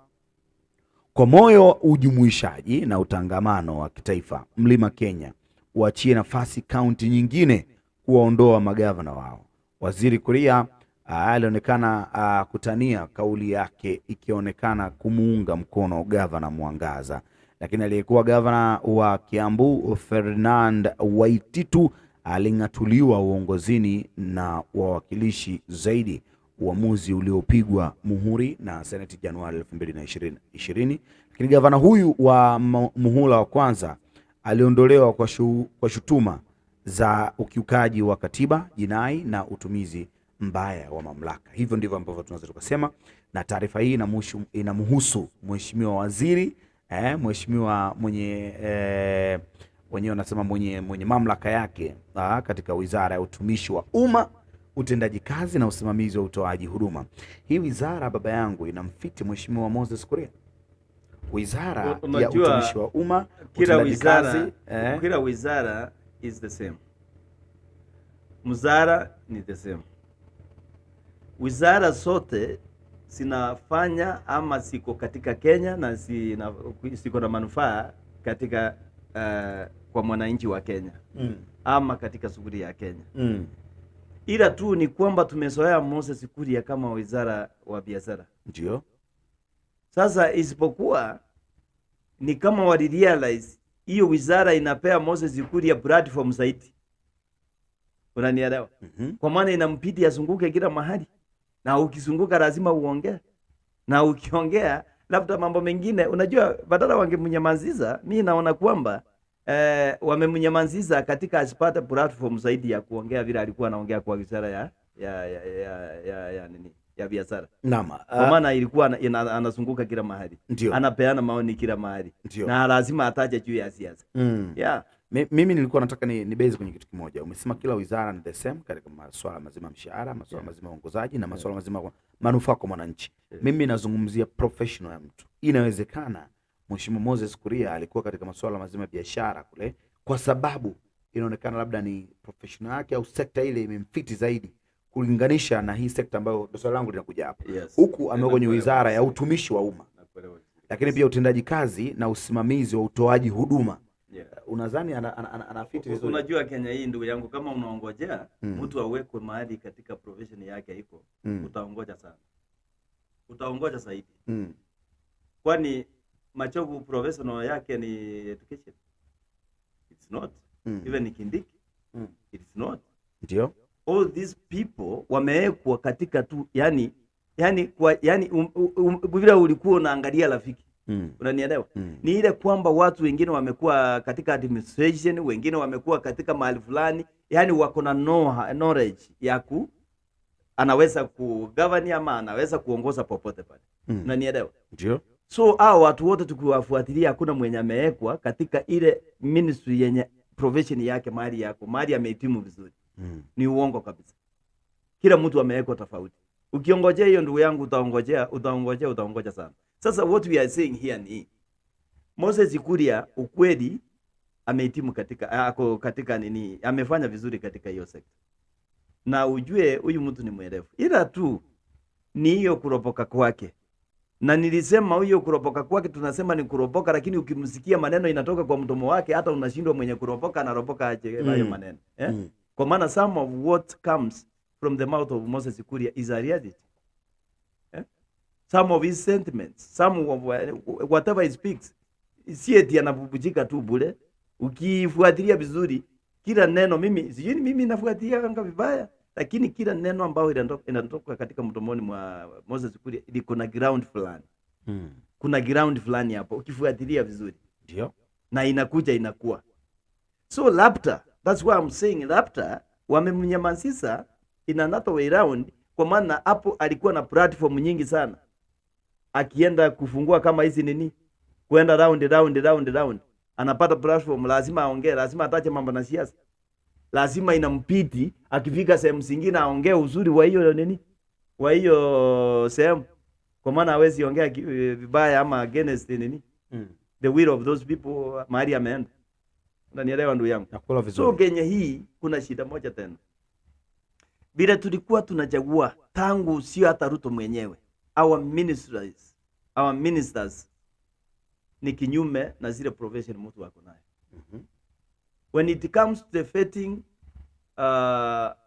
kwa moyo wa ujumuishaji na utangamano wa kitaifa, Mlima Kenya uachie nafasi kaunti nyingine kuwaondoa magavana wao. Waziri Kuria alionekana kutania, kauli yake ikionekana kumuunga mkono gavana Mwangaza. Lakini aliyekuwa gavana wa Kiambu Ferdinand Waititu aling'atuliwa uongozini na wawakilishi zaidi, uamuzi uliopigwa muhuri na Seneti Januari 2020. Lakini gavana huyu wa muhula wa kwanza aliondolewa kwa shutuma za ukiukaji wa katiba, jinai na utumizi mbaya wa mamlaka. Hivyo ndivyo ambavyo tunaweza tukasema, na taarifa hii inamhusu mheshimiwa waziri mheshimiwa mwenye wenyewe wanasema mwenye mamlaka yake katika wizara ya utumishi wa umma, utendaji kazi na usimamizi wa utoaji huduma. Hii wizara baba yangu inamfiti mheshimiwa Moses Kuria. Wizara ya utumishi wa umma, utendaji kazi, kila wizara is the same. Mzara ni the same. Wizara zote zinafanya ama siko katika Kenya na siko na manufaa katika kwa mwananchi wa Kenya ama katika shughuli ya Kenya. Ila tu ni kwamba tumezoea Moses Kuria kama wizara wa biashara. Ndio. Sasa isipokuwa ni kama wali realize hiyo wizara inapea Moses Kuria platform zaidi. Unanielewa? Kwa maana inampidi azunguke kila mahali. Na ukizunguka lazima uongee. Na ukiongea labda mambo mengine, unajua badala wangemnyamaziza, mimi naona kwamba wamemnyamaziza katika asipate platform zaidi ya kuongea vile alikuwa anaongea kwa wizara ya biashara. Naam. Kwa maana ilikuwa anazunguka kila mahali. Anapeana maoni kila mahali. Na lazima ataje juu ya siasa. Yeah. Mimi nilikuwa nataka ni base kwenye kitu kimoja. Umesema kila wizara ni the same katika masuala mazima mshahara, masuala mazima uongozaji na masuala mazima manufaa kwa mwananchi. Mimi nazungumzia professional ya mtu. Inawezekana Mheshimiwa Moses Kuria alikuwa katika masuala mazima biashara kule kwa sababu inaonekana labda ni professional yake au sekta ile imemfiti zaidi kulinganisha na hii sekta ambayo swali langu linakuja hapa. Huku amekuwa kwenye wizara ya utumishi wa umma. Lakini pia utendaji kazi na usimamizi wa utoaji huduma. Unadhani anafiti vizuri? Unajua Kenya hii ndugu yangu, kama unaongojea mtu awekwe mahali katika profession yake iko, utaongoja sana. Utaongoja zaidi. Kwani Machogu professional yake ni education. It's not. Even Kindiki. It's not. Ndio. All these people wamewekwa katika tu yani vile ulikuwa unaangalia rafiki. Unanielewa? Ni ile kwamba watu wengine wamekuwa katika administration, wengine wamekuwa katika mahali fulani, yani wako na knowledge ya anaweza kugovern ama anaweza kuongoza popote pale. Unanielewa? Ndio. So hao watu wote tukiwafuatilia hakuna mwenye amewekwa katika ile ministry yenye profession yake mahali amehitimu vizuri. Ni uongo kabisa. Kila mtu amewekwa tofauti. Ukiongojea hiyo ndugu yangu utaongoja sana. Sasa what we are saying here ni Moses Kuria ukweli amehitimu katika nini, amefanya vizuri katika hiyo sekta. Na ujue huyu mtu ni mwerevu. Ila tu ni hiyo kuropoka kwake. Na nilisema huyo kuropoka kwake tunasema ni kuropoka, lakini ukimsikia maneno inatoka kwa mdomo wake hata unashindwa mwenye kuropoka anaropoka aje hayo maneno. Kwa maana some of what comes from the mouth of Moses Kuria is a reality. Some of his sentiments, some of whatever he speaks, si eti anabubujika tu bure. Ukifuatilia vizuri kila neno, mimi nafuatilia anga vibaya, lakini kila neno ambao inatoka katika mdomoni mwa Moses Kuria liko na ground fulani. Kuna ground fulani hapo ukifuatilia vizuri. Ndio. Na inakuwa. So labda, that's why I'm saying labda wamemnyamazisha in another way round, kwa maana hapo alikuwa na platform nyingi sana. Akienda kufungua kama hizi nini, kwenda round, anapata platform, lazima aongee, lazima atache mambo na siasa. Lazima inampiti akifika sehemu zingine aongee uzuri wa hiyo nini, wa hiyo sehemu, kwa maana hawezi ongea vibaya ama against nini the will of those people mahali ameenda. Unanielewa ndugu yangu? Nakula vizuri. So Kenya hii kuna shida moja tena. Bila tulikuwa tunachagua tangu sio hata Ruto mwenyewe. Our ministers ni kinyume na zile profession mtu wako nayo. When it comes to the vetting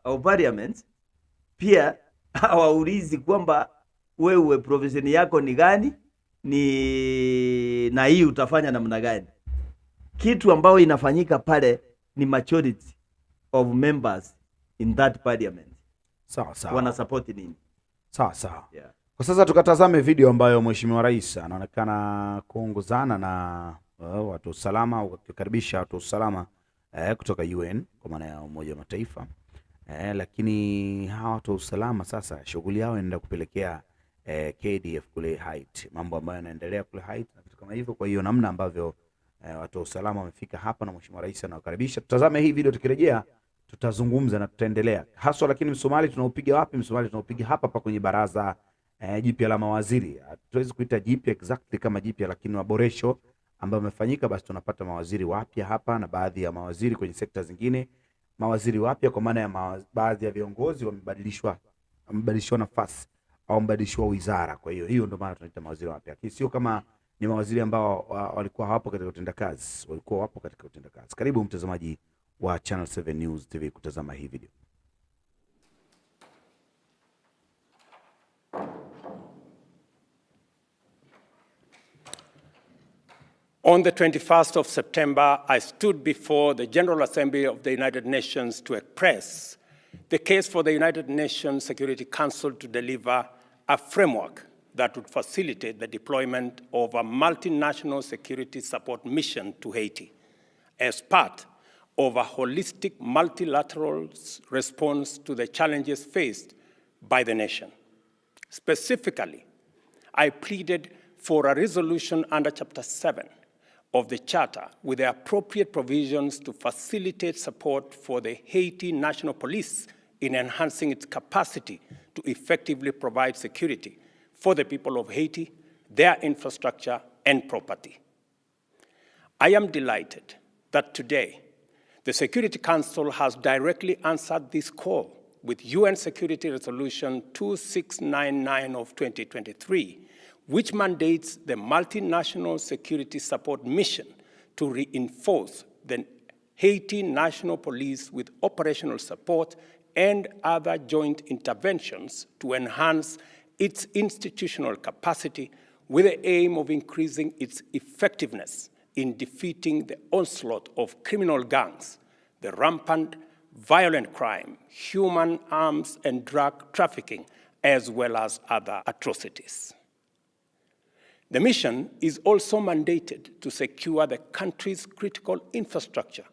of parliament, pia hawaulizi kwamba wewe profession yako ni gani, na hii utafanya namna gani. Kitu ambao inafanyika pale ni majority of members in that parliament. Sawa. Wana support nini? Sawa. Yeah. Kwa sasa tukatazame video ambayo Mheshimiwa Rais anaonekana kuongozana na watu usalama, wakikaribisha watu usalama kutoka UN kwa maana ya Umoja wa Mataifa. Lakini hawa watu usalama sasa shughuli yao inaenda kupelekea KDF kule Haiti. Mambo ambayo yanaendelea kule Haiti na vitu kama hivyo. Kwa hiyo namna ambavyo watu usalama wamefika hapa na Mheshimiwa Rais anawakaribisha. Tutazame hii video, tukirejea tutazungumza na tutaendelea. Haswa lakini msumali tunaupiga wapi? Msumali tunaupiga hapa kwenye baraza jipya la mawaziri. Hatuwezi kuita jipya exactly kama jipya, lakini maboresho ambayo yamefanyika, basi tunapata mawaziri wapya hapa na baadhi ya mawaziri kwenye sekta zingine. Mawaziri wapya kwa maana ya baadhi ya viongozi wamebadilishwa nafasi au wamebadilishwa wizara. Kwa hiyo ndio maana tunaita mawaziri wapya. Lakini sio kama ni mawaziri ambao walikuwa hapo katika utendakazi, walikuwa wapo katika utendakazi. Karibu mtazamaji wa Channel 7 News TV kutazama hii video. On the 21st of September, I stood before the General Assembly of the United Nations to express the case for the United Nations Security Council to deliver a framework that would facilitate the deployment of a multinational security support mission to Haiti as part of a holistic multilateral response to the challenges faced by the nation. Specifically, I pleaded for a resolution under Chapter 7 of the Charter with the appropriate provisions to facilitate support for the Haiti National Police in enhancing its capacity to effectively provide security for the people of Haiti, their infrastructure, and property. I am delighted that today the Security Council has directly answered this call with UN Security Resolution 2699 of 2023, which mandates the multinational security support mission to reinforce the Haiti National Police with operational support and other joint interventions to enhance its institutional capacity with the aim of increasing its effectiveness in defeating the onslaught of criminal gangs, the rampant violent crime, human arms and drug trafficking, as well as other atrocities. The mission is also mandated to secure the country's critical infrastructure,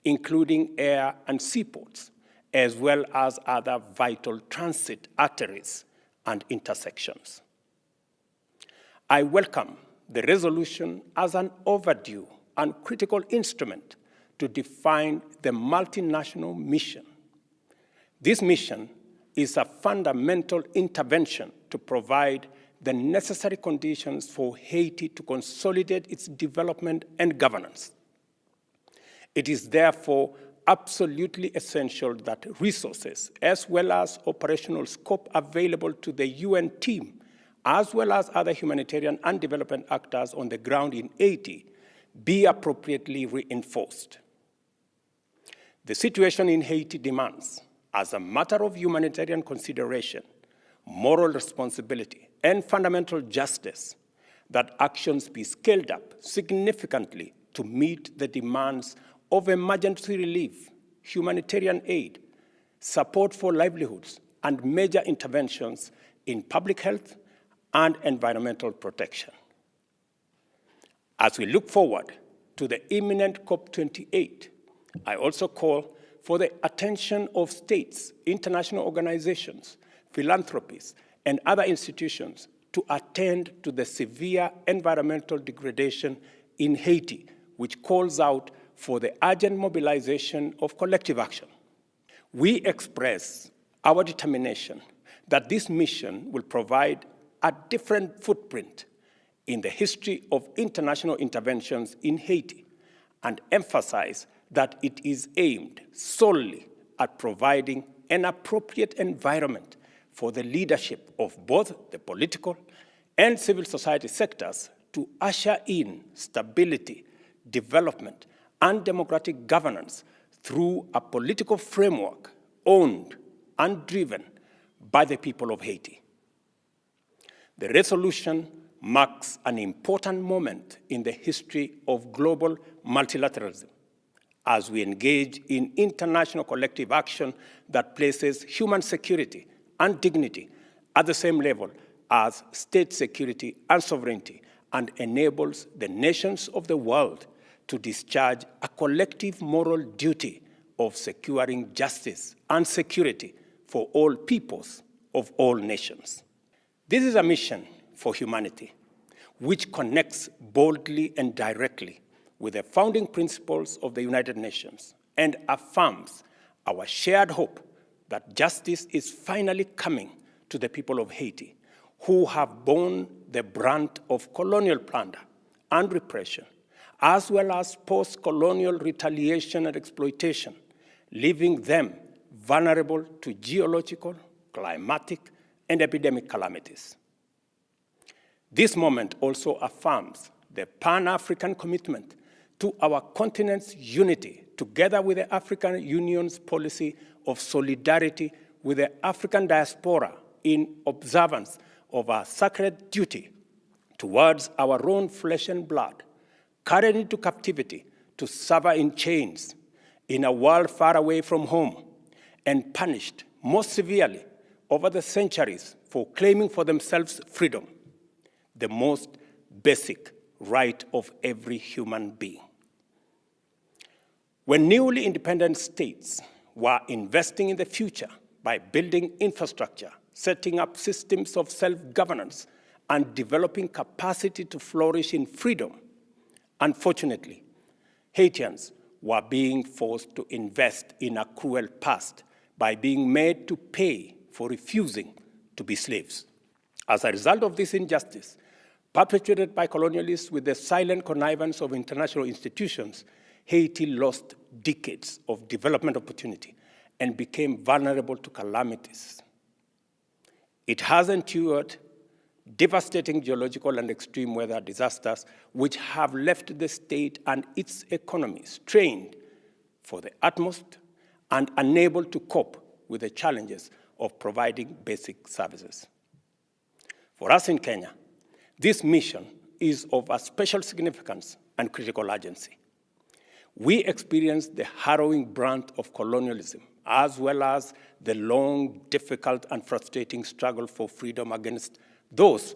including air and seaports, as well as other vital transit arteries and intersections. I welcome the resolution as an overdue and critical instrument to define the multinational mission, This mission is a fundamental intervention to provide the necessary conditions for Haiti to consolidate its development and governance. It is therefore absolutely essential that resources as well as operational scope available to the UN team, as well as other humanitarian and development actors on the ground in Haiti, be appropriately reinforced. The situation in Haiti demands, as a matter of humanitarian consideration, moral responsibility, and fundamental justice, that actions be scaled up significantly to meet the demands of emergency relief, humanitarian aid, support for livelihoods, and major interventions in public health and environmental protection. As we look forward to the imminent COP28, I also call for the attention of states, international organizations, philanthropies, and other institutions to attend to the severe environmental degradation in Haiti, which calls out for the urgent mobilization of collective action. We express our determination that this mission will provide a different footprint in the history of international interventions in Haiti and emphasize that it is aimed solely at providing an appropriate environment for the leadership of both the political and civil society sectors to usher in stability, development, and democratic governance through a political framework owned and driven by the people of Haiti. The resolution marks an important moment in the history of global multilateralism as we engage in international collective action that places human security and dignity at the same level as state security and sovereignty, and enables the nations of the world to discharge a collective moral duty of securing justice and security for all peoples of all nations. This is a mission for humanity, which connects boldly and directly with the founding principles of the United Nations and affirms our shared hope that justice is finally coming to the people of Haiti, who have borne the brunt of colonial plunder and repression, as well as post-colonial retaliation and exploitation, leaving them vulnerable to geological, climatic, and epidemic calamities. This moment also affirms the Pan-African commitment to our continent's unity, together with the African Union's policy of solidarity with the African diaspora in observance of our sacred duty towards our own flesh and blood, carried into captivity to suffer in chains in a world far away from home, and punished most severely over the centuries for claiming for themselves freedom, the most basic right of every human being. When newly independent states were investing in the future by building infrastructure, setting up systems of self-governance, and developing capacity to flourish in freedom, unfortunately, Haitians were being forced to invest in a cruel past by being made to pay for refusing to be slaves. As a result of this injustice, perpetrated by colonialists with the silent connivance of international institutions, Haiti lost decades of development opportunity and became vulnerable to calamities. It has endured devastating geological and extreme weather disasters, which have left the state and its economy strained for the utmost and unable to cope with the challenges of providing basic services. For us in Kenya, this mission is of a special significance and critical urgency. We experienced the harrowing brunt of colonialism, as well as the long, difficult, and frustrating struggle for freedom against those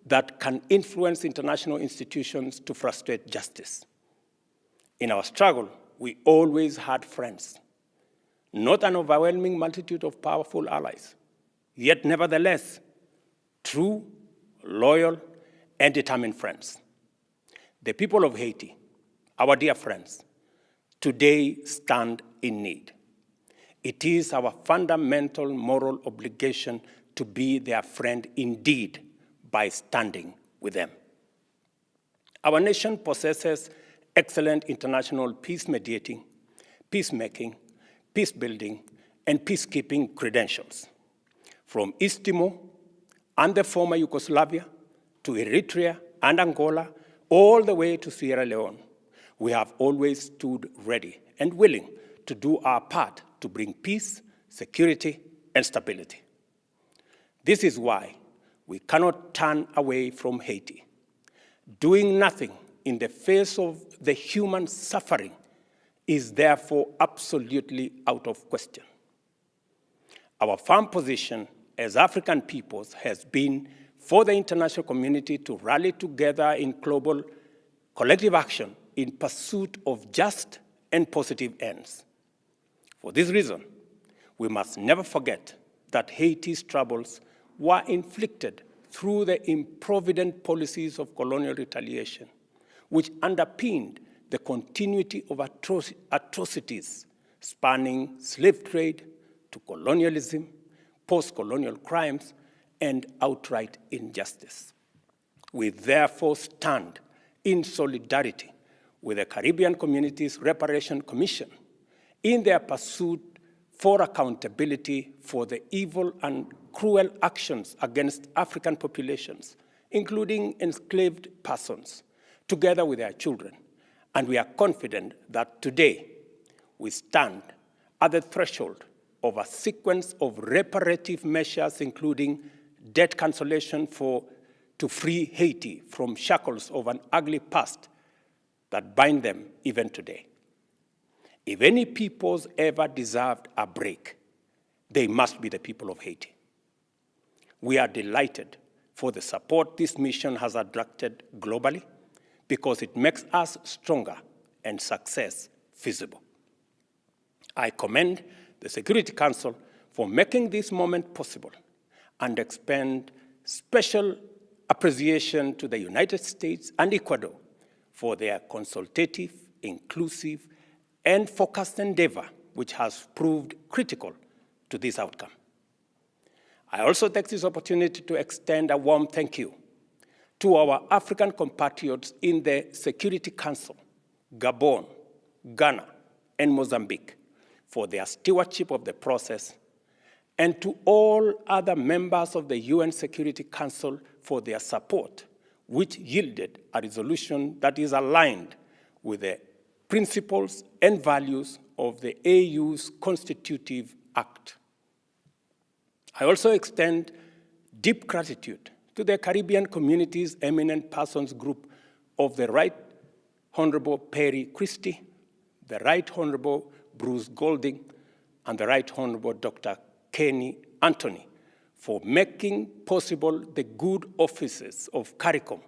that can influence international institutions to frustrate justice. In our struggle, we always had friends, not an overwhelming multitude of powerful allies, yet nevertheless, true, loyal, and determined friends. The people of Haiti, our dear friends, today stand in need. It is our fundamental moral obligation to be their friend indeed by standing with them. Our nation possesses excellent international peace-mediating, peacemaking, peace-building, and peacekeeping credentials. From East Timor and the former Yugoslavia to Eritrea and Angola, all the way to Sierra Leone, we have always stood ready and willing to do our part to bring peace, security, and stability. This is why we cannot turn away from Haiti. Doing nothing in the face of the human suffering is therefore absolutely out of question. Our firm position as African peoples has been for the international community to rally together in global collective action in pursuit of just and positive ends. For this reason, we must never forget that Haiti's troubles were inflicted through the improvident policies of colonial retaliation, which underpinned the continuity of atrocities spanning slave trade to colonialism, post-colonial crimes, and outright injustice. We therefore stand in solidarity with the Caribbean Community's Reparation Commission in their pursuit for accountability for the evil and cruel actions against African populations, including enslaved persons, together with their children. And we are confident that today we stand at the threshold of a sequence of reparative measures, including debt cancellation to free Haiti from shackles of an ugly past that bind them even today. If any peoples ever deserved a break, they must be the people of Haiti. We are delighted for the support this mission has attracted globally because it makes us stronger and success feasible. I commend the Security Council for making this moment possible and extend special appreciation to the United States and Ecuador for their consultative, inclusive, and focused endeavor, which has proved critical to this outcome. I also take this opportunity to extend a warm thank you to our African compatriots in the Security Council, Gabon, Ghana, and Mozambique for their stewardship of the process, and to all other members of the UN Security Council for their support, which yielded a resolution that is aligned with the principles and values of the AU's constitutive act. I also extend deep gratitude to the Caribbean Community's Eminent Persons Group of the Right Honorable Perry Christie, the Right Honorable Bruce Golding, and the Right Honorable Dr. Kenny Anthony for making possible the good offices of CARICOM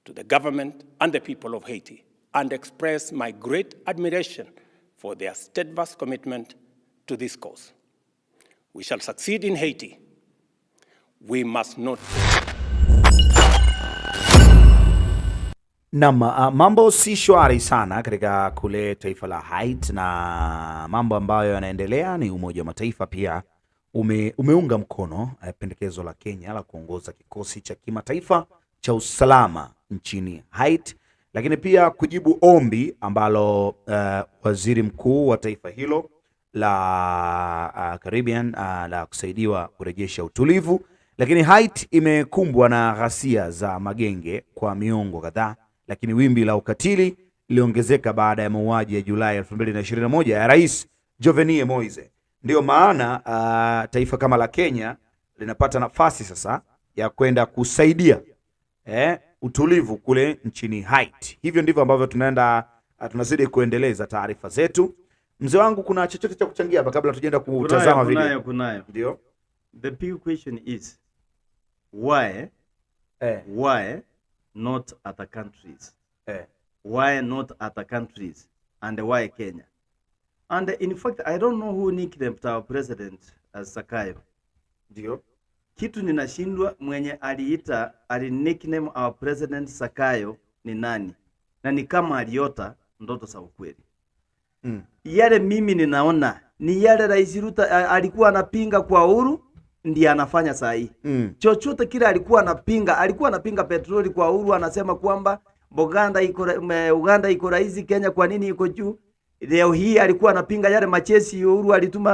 to the government and the people of Haiti, and express my great admiration for their steadfast commitment to this cause. We shall succeed in Haiti. We must not. Mambo si shwari sana katika kule taifa la Haiti, na mambo ambayo yanaendelea ni Umoja wa Mataifa pia umeunga mkono pendekezo la Kenya la kuongoza kikosi cha kimataifa cha usalama nchini Haiti, lakini pia kujibu ombi ambalo waziri mkuu wa taifa hilo la Caribbean la kusaidiwa kurejesha utulivu. Lakini Haiti imekumbwa na ghasia za magenge kwa miongo kadhaa, lakini wimbi la ukatili liliongezeka baada ya mauaji ya Julai 2021 ya Rais Jovenel Moise. Ndio maana taifa kama la Kenya linapata nafasi sasa ya kwenda kusaidia utulivu kule nchini Haiti. Hivyo ndivyo ambavyo tunazidi kuendeleza taarifa zetu. Mzee wangu, kuna chochote cha kuchangia hapa kabla tujaenda kutazama video? Kunayo. Ndio. The big question is why not other countries? Why not other countries? And why Kenya? And in fact, I don't know who nicknamed our president as Sakayo. Ndio. Kitu ninashindwa mwenye nickname our president Sakayo ni nani? Na ni kama aliota ndoto za ukweli. Yale mimi ninaona ni yale Rais Ruto alikuwa anapinga kwa Uhuru ndiye anafanya saa hii. Chochote kile alikuwa anapinga petroli kwa Uhuru, anasema kwamba Uganda iko rahisi, Kenya kwa nini iko juu? Leo hii alikuwa anapinga yale machesi Uhuru alituma,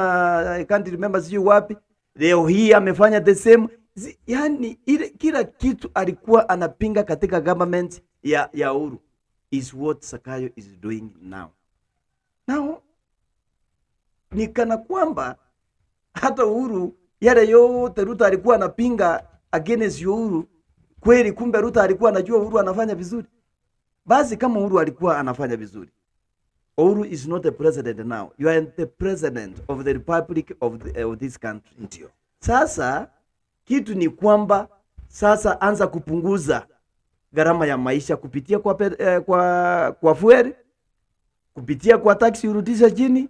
I can't remember sijui wapi. Leo hii amefanya the same. Yani kila kitu alikuwa anapinga katika government ya Uhuru is what Sakayo is doing now. Now ni kana kwamba hata Uhuru yale yote Ruto alikuwa anapinga against Uhuru, kweli kumbe Ruto alikuwa anajua Uhuru anafanya vizuri. Basi kama Uhuru alikuwa anafanya vizuri, Uhuru is not the president now. You are the president of the republic of this country. Ndio. Sasa kitu ni kwamba sasa anza kupunguza gharama ya maisha kupitia kwa fuel, kupitia kwa taxi urudisha chini,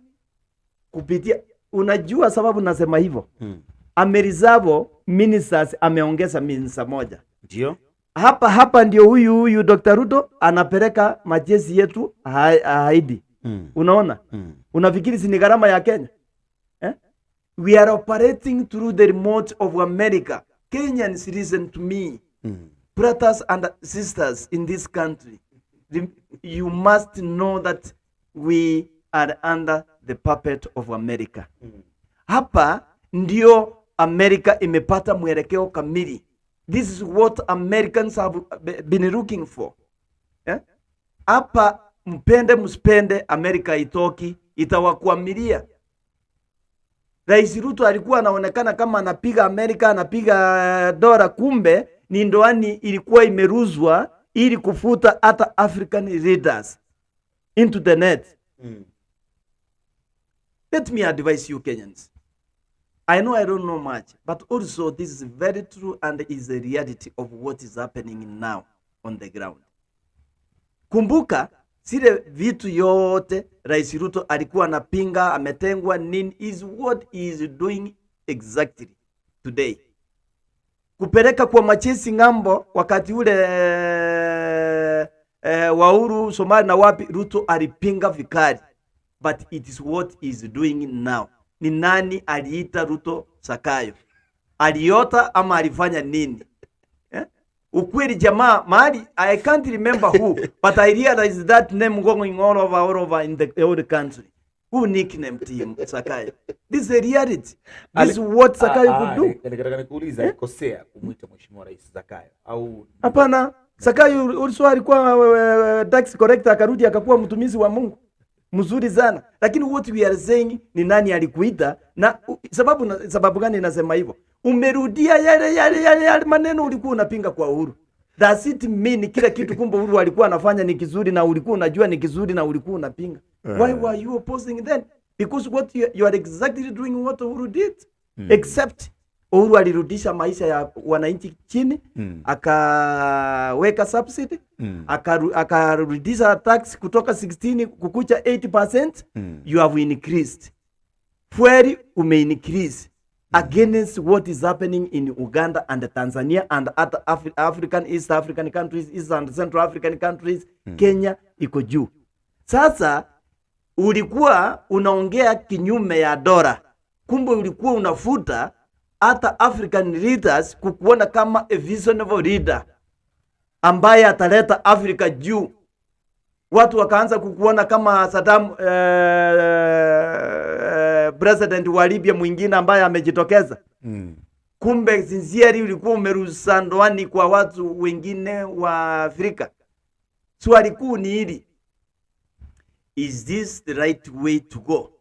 kupitia, unajua sababu nasema hivyo. Amerizavo ministers ameongeza minister moja. Ndio. Hapa ndio huyu Dr. Ruto anapeleka majeshi yetu Haiti. Unaona? Unafikiri si ni gharama ya Kenya? We are operating through the remote of America. Kenyans, listen to me. Brothers and sisters in this country, you must know that we are under the puppet of America. Hapa ndio America imepata mwelekeo kamili. This is what Americans have been looking for. Hapa mpende msipende, America itoki, itawakwamilia. Rais Ruto alikuwa anaonekana kama anapiga Amerika, anapiga dola, kumbe ni ndoani ilikuwa imeruzwa ili kufuta hata African leaders into the net. Let me advise you Kenyans. I know I don't know much, but also this is very true and is the reality of what is happening now on the ground. Kumbuka, sile vitu yote Rais Ruto alikuwa anapinga, ametengwa nini, is what he is doing exactly today. Kupeleka kwa machesi ngambo wakati ule wa Uhuru, Somali na wapi, Ruto alipinga vikali. But it is what he is doing now. Ni nani aliita Ruto Sakayo? Aliota ama alifanya nini? Ukweli jamaa, mahali, I can't remember who, but I realize that name going all over in the whole country. Who nicknamed him Sakayo? This is a reality. This is what Sakayo could do. Nataka nikuuliza, alikosea kumuita Mheshimiwa Rais Sakayo au? Hapana, Sakayo also alikuwa tax collector, akarudi akakuwa mtumishi wa Mungu. Mzuri sana. Lakini what we are saying ni nani alikuita, na sababu gani nasema hivyo? Umerudia yale maneno ulikuwa unapinga kwa Uhuru. Does it mean kila kitu kumbe Uhuru alikuwa anafanya ni kizuri na ulikuwa unajua ni kizuri na ulikuwa unapinga? Why were you opposing then? Because what you are exactly doing what Uhuru did. Except Uhuru alirudisha maisha ya wananchi chini, akaweka subsidy, akarudisha tax kutoka 16 kukucha 80%. You have increased. Fuel increase against what is happening in Uganda and Tanzania and other East African countries, East and Central African countries. Kenya iko juu. Sasa ulikuwa unaongea kinyume ya dola, kumbe ulikuwa unafuta hata African leaders kukuona kama a visionary leader ambaye ataleta Africa juu. Watu wakaanza kukuona kama Saddam, president wa Libya mwingine ambaye amejitokeza. Kumbe sincerely ulikuwa umeruhusa ndoani kwa watu wengine wa Afrika. Swali kuu ni hili. Is this the right way to go?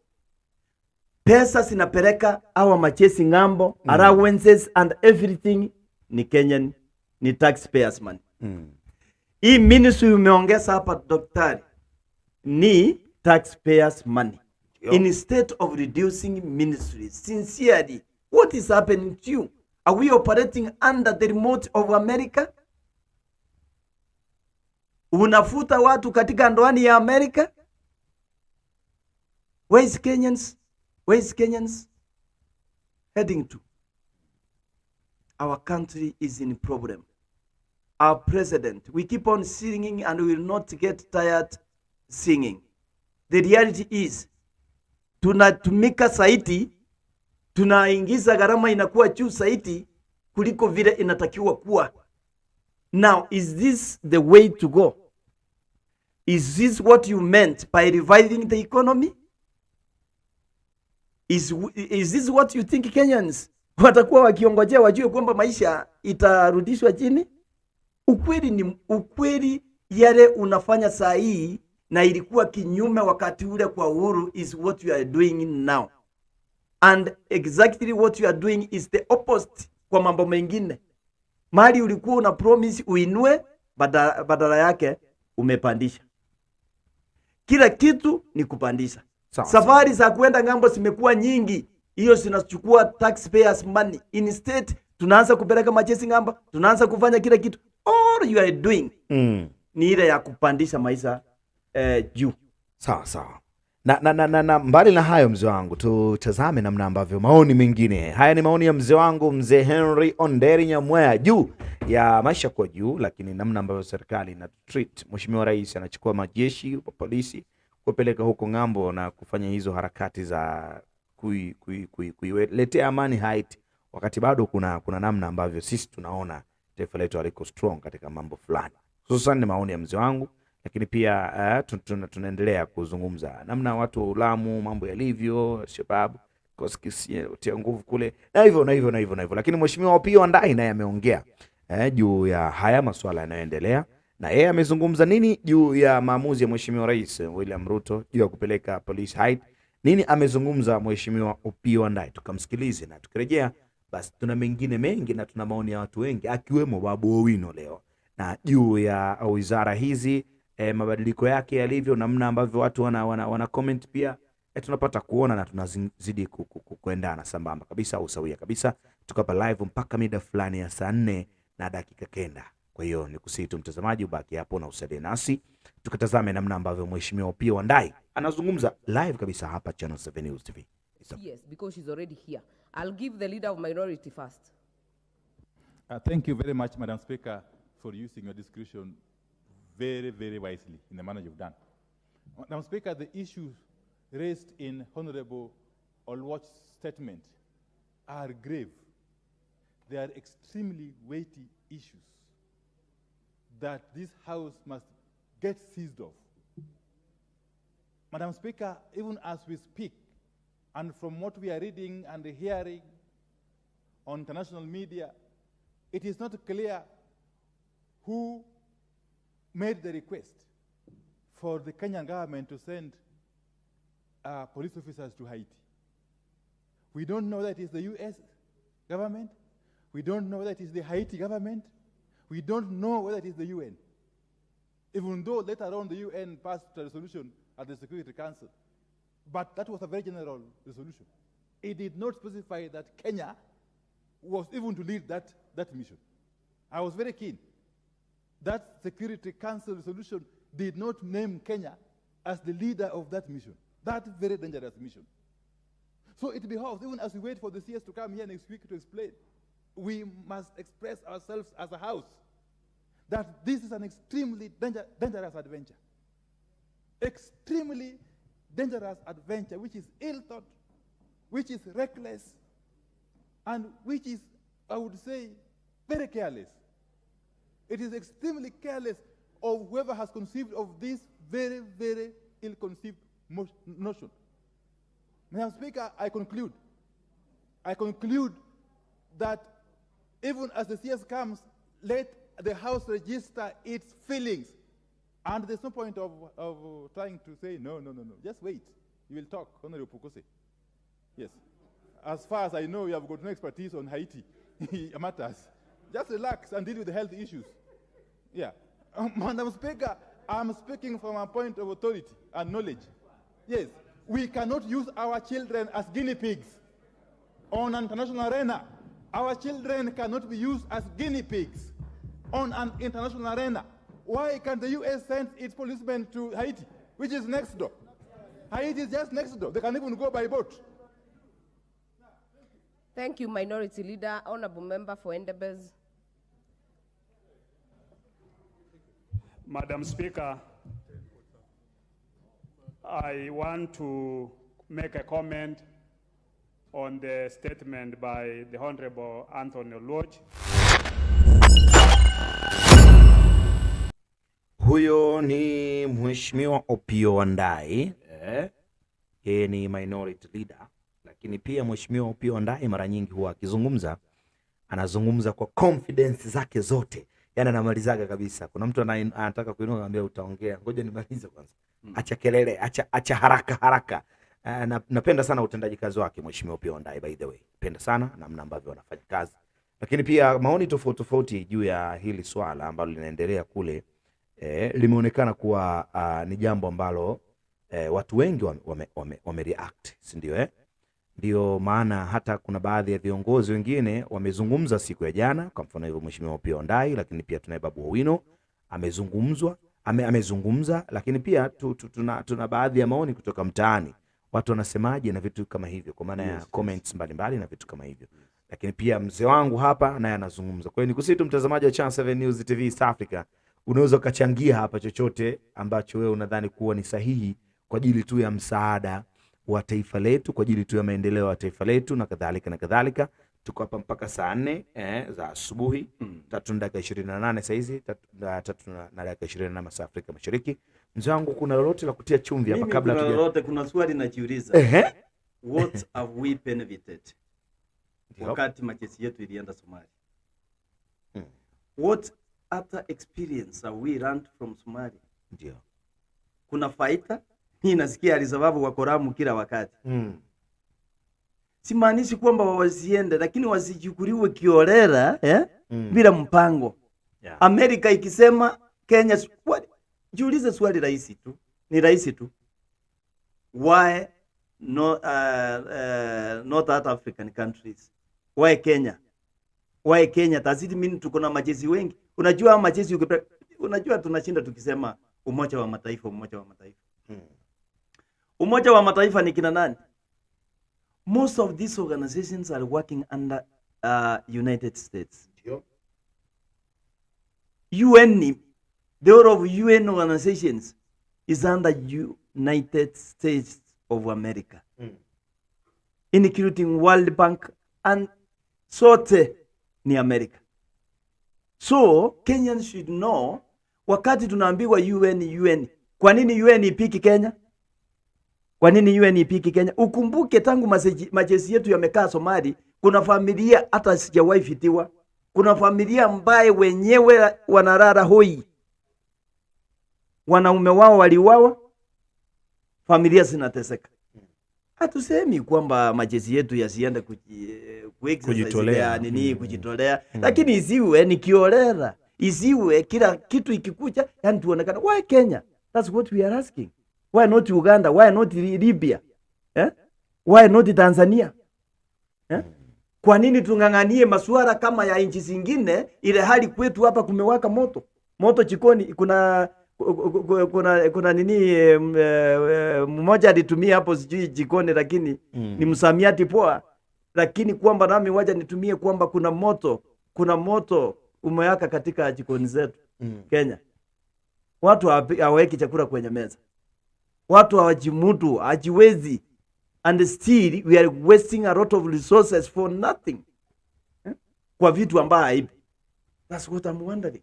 Pesa sinapeleka awa machesi ngambo, allowances and everything ni Kenyan, ni taxpayers money. Hii ministry umeongeza hapa daktari ni taxpayers money. Instead of reducing ministries, sincerely, what is happening to you? Are we operating under the remote of America? Unafuta watu katika ndoani ya America? Where is Kenyans heading to? Our country is in problem. Our president, we keep on singing and we will not get tired singing. the reality is tunatumika zaidi, tunaingiza gharama inakuwa juu zaidi kuliko vile inatakiwa kuwa. Now, is this the way to go? Is this what you meant by reviving the economy? Is this what you think Kenyans watakuwa wakiongojea wajue kwamba maisha itarudishwa chini? Ukweli yale unafanya saa hii na ilikuwa kinyume wakati ule kwa uhuru is what you are doing now. And exactly what you are doing is the opposite kwa mambo mengine. Mali ulikuwa una promise uinue, badala yake umepandisha. Kila kitu ni kupandisha. Safari za kuenda ngambo zimekuwa nyingi. Hiyo zinachukua taxpayers money. Instead, tunaanza kupeleka machesi ngambo, tunaanza kufanya kila kitu. All you are doing ni ile ya kupandisha maisha juu. Sawa. Na mbali na hayo mzee wangu, tutazame namna ambavyo maoni mengine. Haya ni maoni ya mzee wangu mzee Henry Onderi Nyamwea juu ya maisha kwa juu, lakini namna ambavyo serikali ina treat mheshimiwa rais anachukua majeshi wa polisi kupeleka huko ngambo na kufanya hizo harakati za kuiletea amani Haiti, wakati bado kuna namna ambavyo sisi tunaona taifa letu aliko strong katika mambo fulani. Hususan ni maoni ya mzee wangu, lakini pia tunaendelea kuzungumza namna watu wa Ulamu mambo yalivyo, sababu tia nguvu kule na hivyo. Lakini mheshimiwa Opiyo Wandayi naye ameongea juu ya haya masuala yanayoendelea, na yeye amezungumza nini juu ya maamuzi ya mheshimiwa rais William Ruto juu ya kupeleka police Haiti. Nini amezungumza mheshimiwa Opiyo Wandayi? Tukamsikilize, na tukirejea basi tuna mengine mengi na tuna maoni ya watu wengi akiwemo Babu Owino leo na juu ya wizara hizi mabadiliko yake yalivyo, namna ambavyo watu wana comment pia tunapata kuona, na tunazidi kuendana sambamba kabisa au sawia kabisa. Tuko hapa live mpaka mida fulani ya saa 4 na dakika 9. Kwa hiyo nikusihi tu mtazamaji ubaki hapo na usalie nasi tukatazame namna ambavyo mheshimiwa Opiyo Wandayi anazungumza live kabisa hapa Channel 7 News TV. Yes, because she's already here. I'll give the leader of minority first. Thank you very much, Madam Speaker, for using your discretion very, very wisely in the manner you've done. Madam Speaker, the issues raised in Honorable Olwach's statement are grave. They are extremely weighty issues that this House must get seized of. Madam Speaker, even as we speak, and from what we are reading and hearing on international media, it is not clear who made the request for the Kenyan government to send police officers to Haiti. We don't know that it's the US government. We don't know that it's the Haiti government. We don't know whether it is the UN. Even though later on the UN passed a resolution at the Security Council. But that was a very general resolution. It did not specify that Kenya was even to lead that mission. I was very keen. That Security Council resolution did not name Kenya as the leader of that mission. That very dangerous mission. So it behoves, even as we wait for the CS to come here next week to explain, we must express ourselves as a house that this is an extremely dangerous adventure. Extremely dangerous adventure, which is ill-thought, which is reckless, and which is, I would say, very careless. It is extremely careless of whoever has conceived of this very, very ill-conceived notion. Madam Speaker, I conclude that even as the CS comes, let the House register its feelings. And there's no point of trying to say, no. Just wait. You will talk, Honorable Pukose. Yes. As far as I know, you have got no expertise on Haiti matters. Just relax and deal with the health issues. Yeah. Madam Speaker, I'm speaking from a point of authority and knowledge. Yes. We cannot use our children as guinea pigs on an international arena. Our children cannot be used as guinea pigs on an international arena. Why can't the US send its policemen to Haiti, which is next door? Haiti is just next door. They can even go by boat. Thank you, Minority Leader. Honorable Member for Endebess. Madam Speaker, I want to make a comment on the statement by the Honorable Anthony Oluoch. Huyo ni Mheshimiwa Opiyo Wandayi, yeye ni minority leader, lakini pia Mheshimiwa Opiyo Wandayi mara nyingi huwa akizungumza, anazungumza kwa confidence zake zote. Yaani anamalizaga kabisa. Kuna mtu anataka kuinuka anambia utaongea. Ngoja nimalize kwanza. Acha kelele, acha haraka. Napenda sana utendaji kazi wake Mheshimiwa Opiyo Wandayi, by the way. Napenda sana namna ambavyo anafanya kazi. Lakini pia maoni tofauti juu ya hili swala ambalo linaendelea kule limeonekana kuwa ni jambo ambalo watu wengi wamereact, si ndio? Ndio maana hata kuna baadhi ya viongozi wengine wamezungumza siku ya jana, kwa mfano hivyo Mheshimiwa Opiyo Wandayi, lakini pia tunaye Babu Owino amezungumza, lakini pia tuna baadhi ya maoni kutoka mtaani. Watu wanasemaje na vitu kama hivyo, kwa maana ya comments mbalimbali na vitu kama hivyo. Lakini pia mzee wangu hapa naye anazungumza. Kwa hiyo nikusii tu mtazamaji wa Channel 7 News TV East Africa, unaweza ukachangia hapa chochote ambacho wewe unadhani kuwa ni sahihi kwa ajili tu ya msaada wa taifa letu, kwa ajili tu ya maendeleo ya taifa letu na kadhalika. Tuko hapa mpaka saa 4 za asubuhi, 3:28 saa hizi, 3:28 masaa Afrika Mashariki. Mzee wangu, kuna lolote la kutia chumvi hapa kabla tuja? Lolote, kuna swali najiuliza. What have we benefited wakati majeshi yetu ilienda Somalia? What other experience have we learned from Somalia? Ndio. Kuna faida? Hii nasikia alisababu wako Lamu kila wakati. Simaanishi kwamba wasiende, lakini wasichukuliwe kiorera bila mpango. Yeah. Amerika ikisema Kenya, jiulize swali rahisi tu. Ni rahisi tu. Why not other African countries? Why Kenya? Why Kenya? Does it mean tuko na majeshi wengi? Unajua majeshi unajua tunashinda tukisema Umoja wa Mataifa. Umoja wa Mataifa ni kina nani? Most of these organizations are working under United States. UN, the whole of UN organizations is under United States of America, including World Bank, and sote ni America. So Kenyans should know, wakati tunaambiwa UN, kwa nini UN ipiki Kenya? Kwa nini UN ipiki Kenya? Ukumbuke tangu majeshi yetu yamekaa Somali, kuna familia hata sijawahi fitiwa. Kuna familia ambaye wenyewe wanarara hoi, wanaume wao waliuawa, familia zinateseka. Hatusemi kwamba majeshi yetu yasiende kujitolea, lakini isiwe ni kiorera, isiwe kila kitu ikikuja yani tuonekana. Why Kenya? That's what we are asking. Why not Uganda? Why not Libya? Why not Tanzania? Kwa nini tunganganie masuala kama ya nchi zingine, ile hali kwetu hapa kumewaka moto jikoni? Kuna nini mmoja alitumia hapo sijui jikoni, lakini ni msamiati poa, lakini kwamba nami waja nitumie kwamba kuna moto umewaka katika jikoni zetu Kenya. Watu hawaweki chakula kwenye meza, watu hawajimudu, hajiwezi, and still we are wasting a lot of resources for nothing, kwa vitu ambayo haipo. That's what I'm wondering.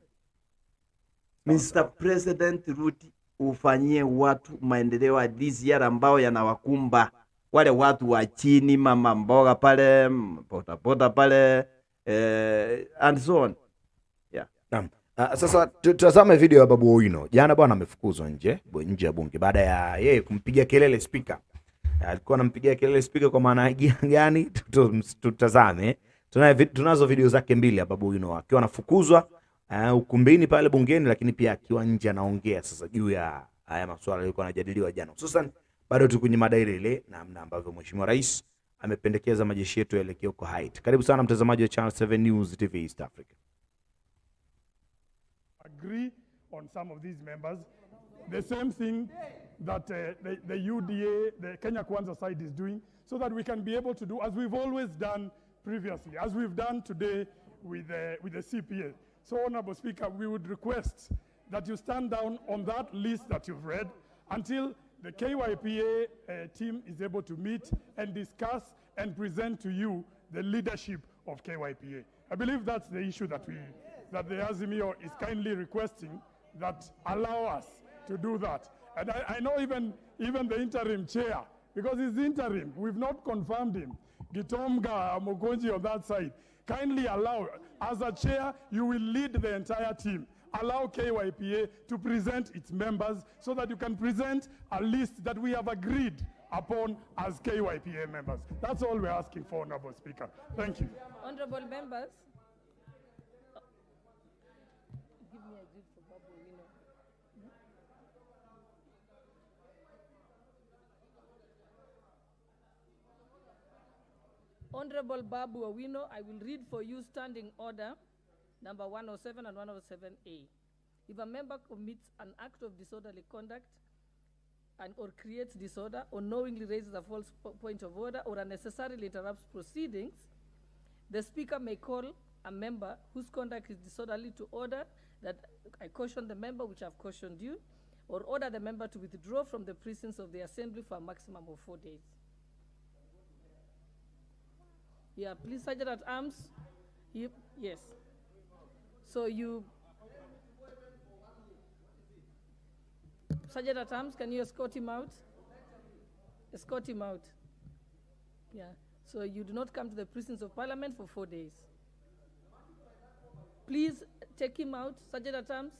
Mr. President, Ruti, ufanyie watu maendeleo ya this year ambao yanawakumba wale watu wa chini, mama mboga pale, boda pale, and so on. Yeah. Sasa tutazame video ya Babu Owino. Jana bwana amefukuzwa nje ya bunge baada ya yeye kumpigia kelele speaker. Alikuwa anampigia kelele speaker kwa maana gani? Tutazame. Tunazo video zake mbili ya Babu Owino akiwa anafukuzwa ukumbini pale bungeni, lakini pia akiwa nje anaongea sasa juu ya haya masuala yalikuwa yanajadiliwa jana. Hususan bado tu kwenye mada ile namna ambavyo Mheshimiwa Rais amependekeza majeshi yetu yaelekee huko Haiti. Karibu sana mtazamaji wa Channel 7 News TV East Africa. Agree on some of these members. The same thing that the UDA, the Kenya Kwanza side is doing, so that we can be able to do as we've always done previously, as we've done today with the CPA. So, Honorable Speaker, we would request that you stand down on that list that you've read until the KYPA team is able to meet and discuss and present to you the leadership of KYPA. I believe that's the issue that the Azimio is kindly requesting, that allow us to do that. And I know even the interim chair, because he's interim, we've not confirmed him, Gitomga Mogonji on that side, kindly allow, as a chair, you will lead the entire team. Allow KYPA to present its members so that you can present a list that we have agreed upon as KYPA members. That's all we're asking for, Honorable Speaker. Thank you. Honorable members. Give me a gift for Babu, you know. Honorable Babu Owino, I will read for you standing order number 107 and 107A. If a member commits an act of disorderly conduct or creates disorder, or knowingly raises a false point of order, or unnecessarily interrupts proceedings, the Speaker may call a member whose conduct is disorderly to order that I caution the member, which I've cautioned you, or order the member to withdraw from the precincts of the Assembly for a maximum of 4 days. Yeah, please, Sergeant at Arms. Yes. So you, Sergeant at Arms, can you escort him out? Escort him out. Yeah. So you do not come to the precincts of Parliament for 4 days. Please take him out, Sergeant at Arms.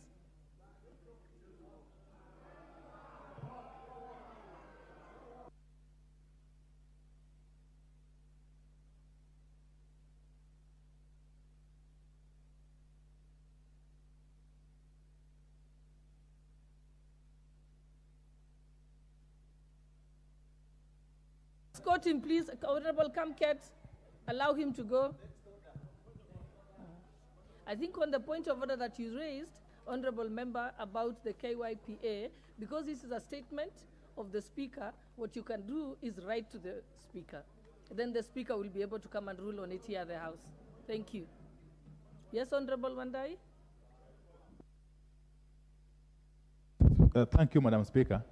Escort him, please. Honorable Kamket, allow him to go. I think on the point of order that you raised, Honorable Member, about the KYPA, because this is a statement of the Speaker, what you can do is write to the Speaker. Then the Speaker will be able to come and rule on it here at the House. Thank you. Yes, Honorable Wandai? Thank you, Madam Speaker.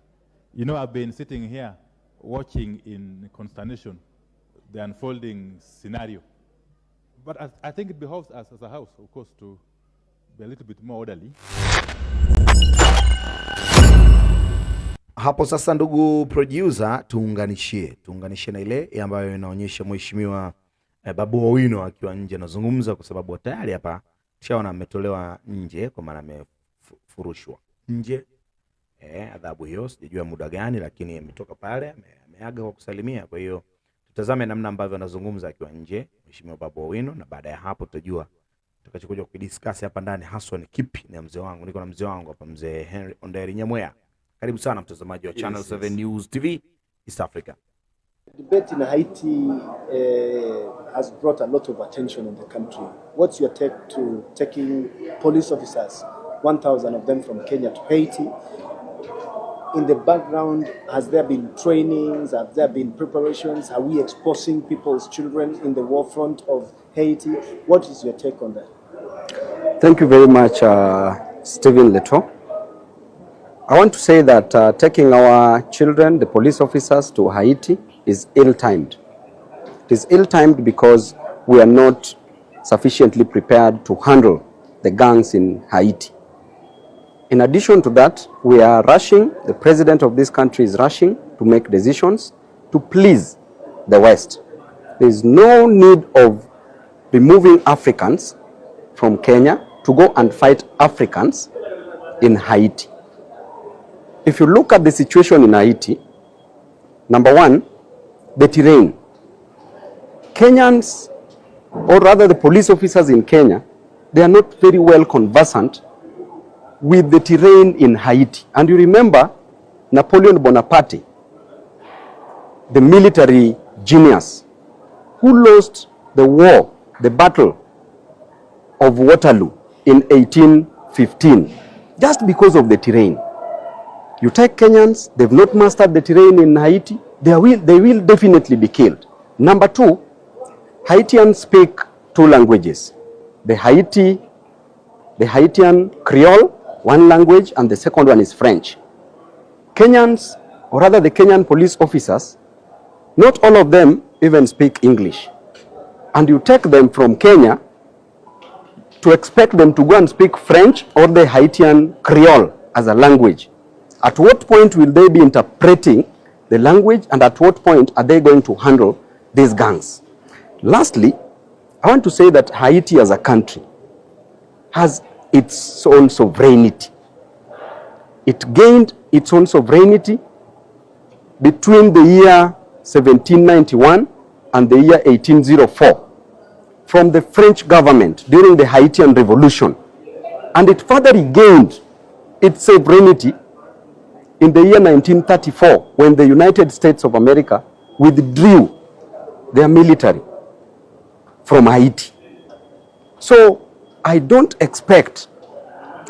You know, I've been sitting here watching in consternation the unfolding scenario. But I think it behoves us as a House, of course, to be a little bit more orderly. Hapo sasa, ndugu producer, tuunganishe na ile ambayo inaonyesha Mheshimiwa Babu Owino akiwa nje anazungumza, kwa sababu tayari hapa tushaona ametolewa nje, kwa maana amefurushwa nje. Adhabu hiyo sijui muda gani, lakini ametoka pale, ameaga kwa kusalimia. Kwa hiyo tutazame namna ambavyo anazungumza akiwa nje Mheshimiwa Babu Owino, na baada ya hapo tutajua tutakachokuja kudiscuss hapa ndani haswa ni kipi. Na mzee wangu, niko na mzee wangu hapa, mzee Henry Onderi Nyamwea. Karibu sana mtazamaji wa Channel 7 News TV East Africa. The debate in Haiti has brought a lot of attention in the country. What's your take to taking police officers, 1,000 of them from Kenya to Haiti? In the background, has there been trainings? Have there been preparations? Are we exposing people's children in the war front of Haiti? What is your take on that? Thank you very much, Stephen Leto. I want to say that taking our children, the police officers, to Haiti is ill-timed. It is ill-timed because we are not sufficiently prepared to handle the gangs in Haiti. In addition to that, we are rushing, the president of this country is rushing to make decisions to please the West. There is no need of removing Africans from Kenya to go and fight Africans in Haiti. If you look at the situation in Haiti, number one, the terrain. Kenyans, or rather the police officers in Kenya, they are not very well conversant with the terrain in Haiti. And you remember Napoleon Bonaparte, the military genius, who lost the war, the battle of Waterloo in 1815, just because of the terrain. You take Kenyans, they've not mastered the terrain in Haiti, they will definitely be killed. Number two, Haitians speak two languages. The Haitian Creole, one language, and the second one is French. Kenyans or rather the Kenyan police officers, not all of them even speak English. And you take them from Kenya to expect them to go and speak French or the Haitian Creole as a language. At what point will they be interpreting the language, and at what point are they going to handle these gangs? Lastly, I want to say that Haiti as a country has its own sovereignty. It gained its own sovereignty between the year 1791 and the year 1804 from the French government during the Haitian Revolution. And it further regained its sovereignty in the year 1934 when the United States of America withdrew their military from Haiti. So I don't expect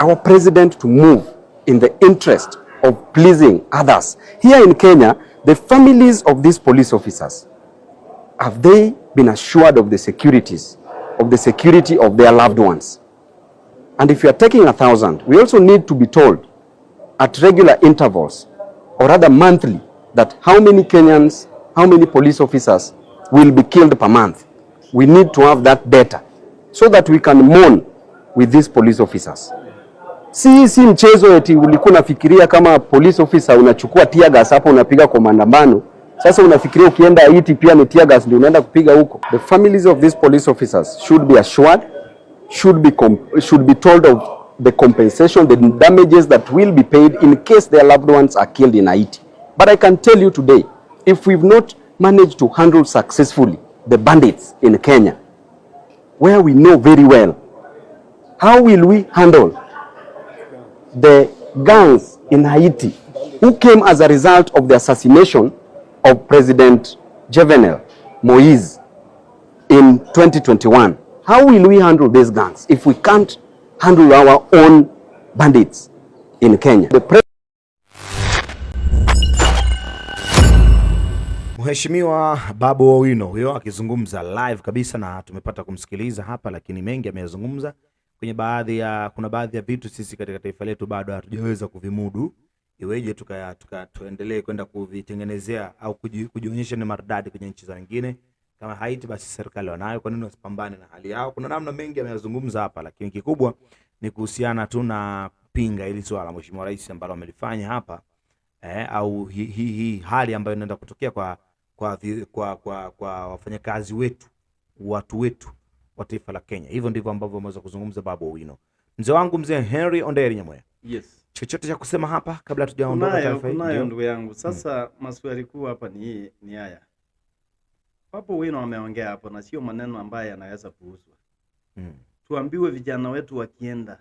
our president to move in the interest of pleasing others. Here in Kenya, the families of these police officers, have they been assured of the security of their loved ones? And if you are taking 1,000, we also need to be told at regular intervals, or rather monthly, that how many Kenyans, how many police officers will be killed per month. We need to have that data so that we can mourn with these police officers. Si mchezo eti ulikuwa unafikiria kama police officer unachukua tear gas hapo unapiga kwa maandamano. Sasa unafikiria ukienda Haiti pia ni tear gas ndio unaenda kupiga huko. The families of these police officers should be assured, should be told of the compensation, the damages that will be paid in case their loved ones are killed in Haiti. But I can tell you today, if we've not managed to handle successfully the bandits in Kenya, where we know very well, how will we handle the gangs in Haiti who came as a result of the assassination of President Jovenel Moise in 2021? How will we handle these gangs if we can't handle our own bandits in Kenya? Mheshimiwa Babu Owino huyo akizungumza live kabisa, na tumepata kumsikiliza hapa, lakini mengi ameyazungumza. Kuna baadhi ya vitu sisi katika taifa letu bado hatujaweza kuvimudu. Iweje tuendelee kwenda kuvitengenezea au kujionyesha ni maridadi kwenye nchi za wengine kama Haiti? Basi serikali wanayo, kwa nini wasipambane na hali yao? Kuna namna mengi ameyazungumza hapa, lakini kikubwa ni kuhusiana tu na kupinga hili swala Mheshimiwa Rais ambalo amelifanya hapa, au hii hali ambayo inaenda kutokea kwa wafanyakazi wetu, watu wetu wa taifa la Kenya. Hivyo ndivyo ambavyo wameweza kuzungumza Babu Owino. Mzee wangu mzee Henry Onderi Nyamweya. Yes. Chochote cha kusema hapa kabla tujaondoka taifa hili? Kunayo ndugu yangu. Sasa maswali kuu hapa ni haya. Babu Owino ameongea hapo na sio maneno ambayo yanaweza kuuzwa. Tuambiwe vijana wetu wakienda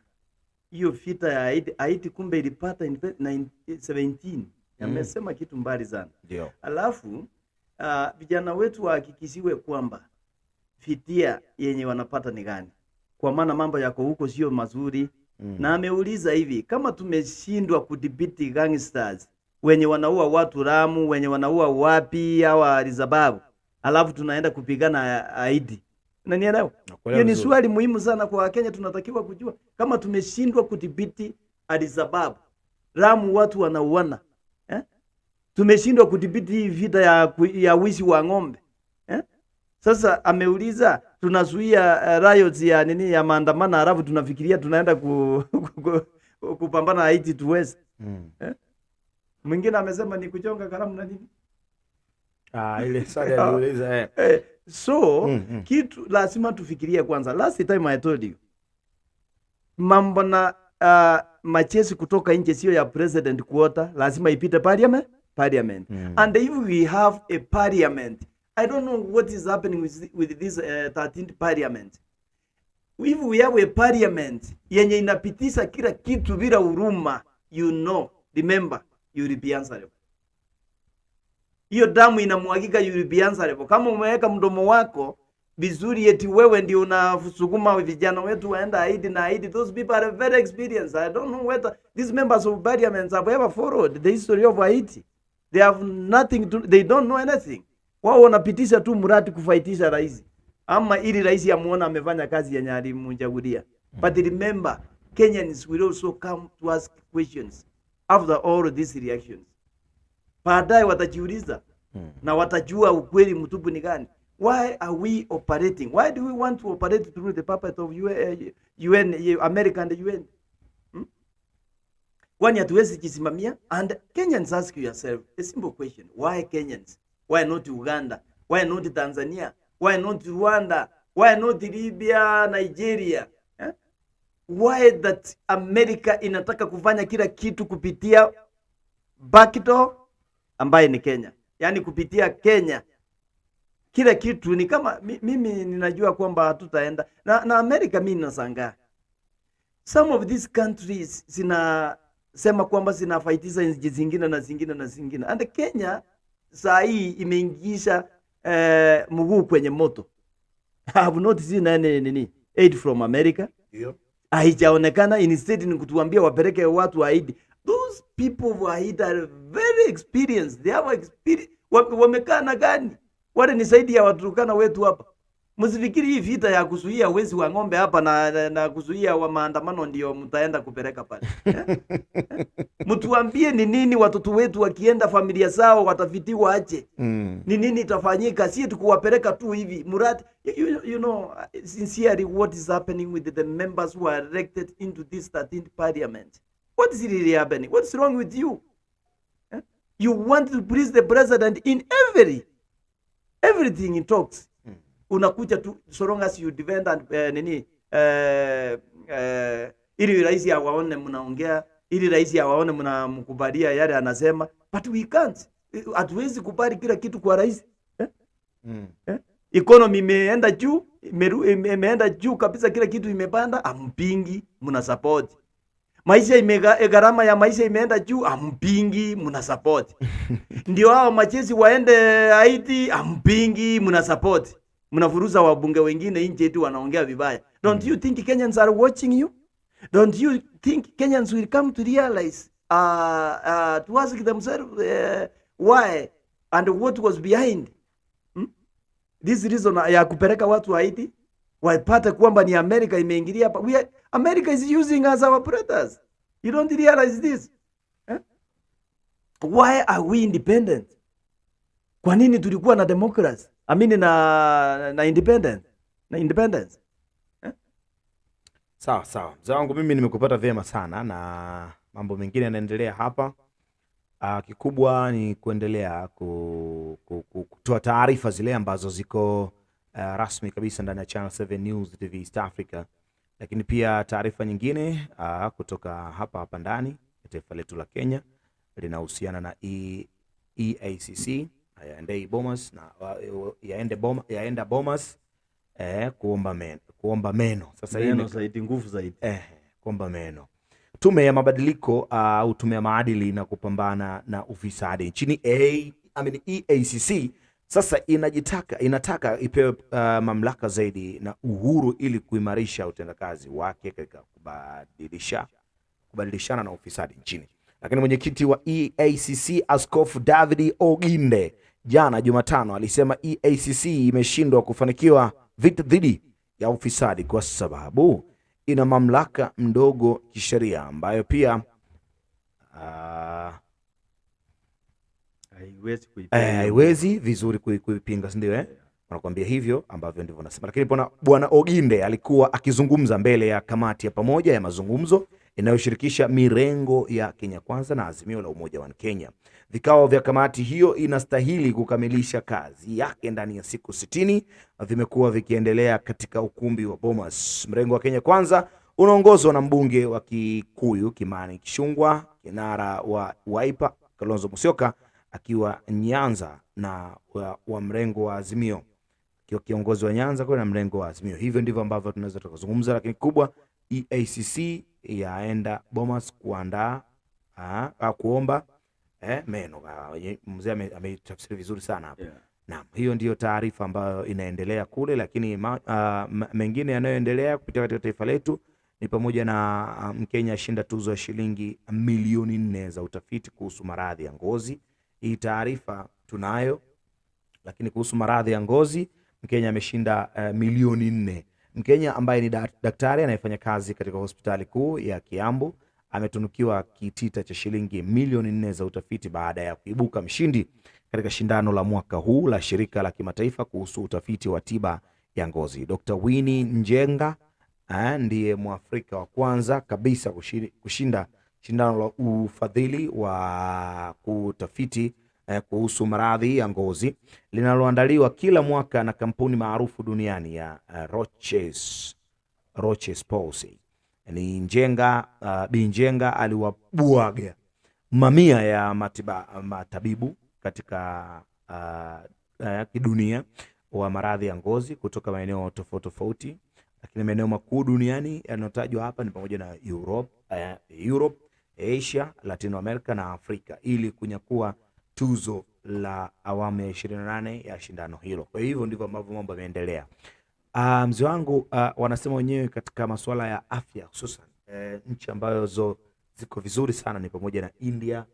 hiyo vita ya Haiti kumbe ilipata 17. Amesema kitu mbali sana. Ndio. Alafu vijana wetu wahakikishiwe kwamba fidia yenye wanapata ni gani, kwa maana mambo yako huko sio mazuri. Na ameuliza hivi, kama tumeshindwa kudhibiti gangsters wenye wanaua watu Ramu, wenye wanaua wapi au Alizababu, alafu tunaenda kupigana Haiti, unanielewa? Hiyo ni swali muhimu sana kwa Kenya, tunatakiwa kujua. Kama tumeshindwa kudhibiti Alizababu, Ramu watu wanauana, tumeshindwa kudhibiti vita ya wizi wa ng'ombe, Sasa ameuliza tunazuia riots ya nini ya maandamano, alafu tunafikiria tunaenda kupambana na Haiti tuweze. Mwingine amesema ni kuchonga kalamu na nini? Ile swali aliuliza kitu lazima tufikirie kwanza. Last time I told you mambo na machesi kutoka nje sio ya president quarter, lazima ipite parliament. And if we have a parliament, I don't know what is happening with this 13th parliament. If we have a parliament yenye inapitisha kila kitu bila huruma, remember, you will be answerable. Hiyo damu inamwagika, you will be answerable. Kama umeweka mdomo wako vizuri eti wewe ndio unasukuma vijana wetu waenda Haiti, those people are very experienced. I don't know whether these members of parliament have ever followed the history of Haiti. They have nothing to, they don't know anything. Wao wanapitisha tu mradi kufaitisha rais, ama ili rais amuona amefanya kazi yenye alimchagulia. But remember, Kenyans will also come to ask questions after all these reactions. baadaye watajiuliza na watajua ukweli mtupu ni gani. Why are we operating? Why do we want to operate through the puppet of UN, America and the UN? Kwani hatuwezi jisimamia? And Kenyans, ask yourself a simple question. Why Kenyans? Why not Uganda? Why not Tanzania? Why not Rwanda? Why not Libya, Nigeria? Why that America inataka kufanya kila kitu kupitia backdoor ambaye ni Kenya? Yani kupitia Kenya. Kila kitu ni kama mimi ninajua kwamba hatutaenda. Na America mimi nasangaa. Some of these countries zinasema kwamba zinafaitiza nchi zingine na zingine na zingine. And Kenya saa hii imeingisha mguu kwenye moto. I have not seen any aid from America. Yep. Haijaonekana. Instead ni kutuambia wapeleke watu wa Haiti. Those people of Haiti are very experienced. They have experience. Wamekaa na gani? Wale ni zaidi ya Waturkana wetu hapa. Msifikiri hii vita ya kuzuia wezi wa ng'ombe hapa na kuzuia wa maandamano ndio mtaenda kupeleka pale. Mtuambie ni nini watoto wetu wakienda familia zao watafitiwa aje? Ni nini itafanyika? Si tukuwapeleka tu hivi. Murad, you know sincerely what is happening with the members who are elected into this 13th parliament? What is really happening? What's wrong with you? You want to please the president in everything he talks. Unakuja tu so long as you defend and ili rais awaone mnaongea, ili rais awaone mnamkubalia yale anasema, but we can't. Hatuwezi kubali kila kitu kwa rais. Economy imeenda juu, imeenda juu kabisa, kila kitu imepanda, ampingi, mna support. Maisha gharama ya maisha imeenda juu, ampingi, mna support. Ndio hao machezi waende Haiti, ampingi, mna support. Mnafuruza wabunge wengine nje eti wanaongea vibaya. Don't you think Kenyans are watching you? Don't you think Kenyans will come to realize to ask themselves why and what was behind this reason ya kupeleka watu Haiti? Wapate kwamba ni America imeingilia hapa. America is using us our predators. You don't realize this? Why are we independent? Kwa nini tulikuwa na democracy? I mean na independence. Sawa. Mzee wangu mimi nimekupata vyema sana na mambo mengine yanaendelea hapa. Kikubwa ni kuendelea kutoa taarifa zile ambazo ziko rasmi kabisa ndani ya Channel 7 News TV East Africa. Lakini pia taarifa nyingine kutoka hapa ndani ya taifa letu la Kenya linahusiana na EACC yaenda Bomas kuomba meno. Sasa meno zaidi, nguvu zaidi. Kuomba meno. Tume ya mabadiliko au tume ya maadili na kupambana na ufisadi nchini EACC sasa inataka ipewe mamlaka zaidi na uhuru ili kuimarisha utendakazi wake katika kubadilishana na ufisadi nchini. Lakini mwenyekiti wa EACC Askofu David Oginde jana Jumatano alisema EACC imeshindwa kufanikiwa vita dhidi ya ufisadi kwa sababu ina mamlaka mdogo kisheria ambayo pia haiwezi vizuri kuipinga, si ndio? Wanakuambia hivyo ambavyo ndivyo nasema. Lakini bwana Oginde alikuwa akizungumza mbele ya kamati ya pamoja ya mazungumzo inayoshirikisha mirengo ya Kenya Kwanza na Azimio la Umoja wa Kenya. Vikao vya kamati hiyo inastahili kukamilisha kazi yake ndani ya siku 60 vimekuwa vikiendelea katika ukumbi wa Bomas. Mrengo wa Kenya Kwanza unaongozwa na mbunge wa Kikuyu Kimani Ichung'wah, kinara wa Wiper Kalonzo Musyoka akiwa Nyanza na wa mrengo wa Azimio akiwa kiongozi wa Nyanza kwa na mrengo wa Azimio. Hivyo ndivyo ambavyo tunaweza tukazungumza, lakini kubwa EACC yaenda Bomas kuandaa kuomba meno. Mzee ametafsiri vizuri sana hapo. Naam, hiyo ndiyo taarifa ambayo inaendelea kule, lakini mengine yanayoendelea kupitia katika taifa letu ni pamoja na Mkenya ashinda tuzo ya shilingi milioni 4 za utafiti kuhusu maradhi ya ngozi. Hii taarifa tunayo, lakini kuhusu maradhi ya ngozi Mkenya ameshinda milioni 4. Mkenya ambaye ni daktari anayefanya kazi katika hospitali kuu ya Kiambu ametunukiwa kitita cha shilingi milioni 4 za utafiti baada ya kuibuka mshindi katika shindano la mwaka huu la shirika la kimataifa kuhusu utafiti wa tiba ya ngozi. Dr. Winnie Njenga ndiye Mwafrika wa kwanza kabisa kushinda shindano la ufadhili wa kutafiti kuhusu maradhi ya ngozi linaloandaliwa kila mwaka na kampuni maarufu duniani ya Roches Palsy. Ni Njenga, Bi Njenga aliwabwaga mamia ya matabibu katika kidunia wa maradhi ya ngozi kutoka maeneo tofauti tofauti, lakini maeneo makuu duniani yanayotajwa hapa ni pamoja na Europe, Asia, Latino America na Afrika, ili kunyakua tuzo la awamu ya 28 ya shindano hilo. Kwa hivyo ndivyo ambavyo mambo yameendelea. Mzee wangu, wanasema wenyewe katika masuala ya afya hususan nchi ambazo ziko vizuri sana ni pamoja na India,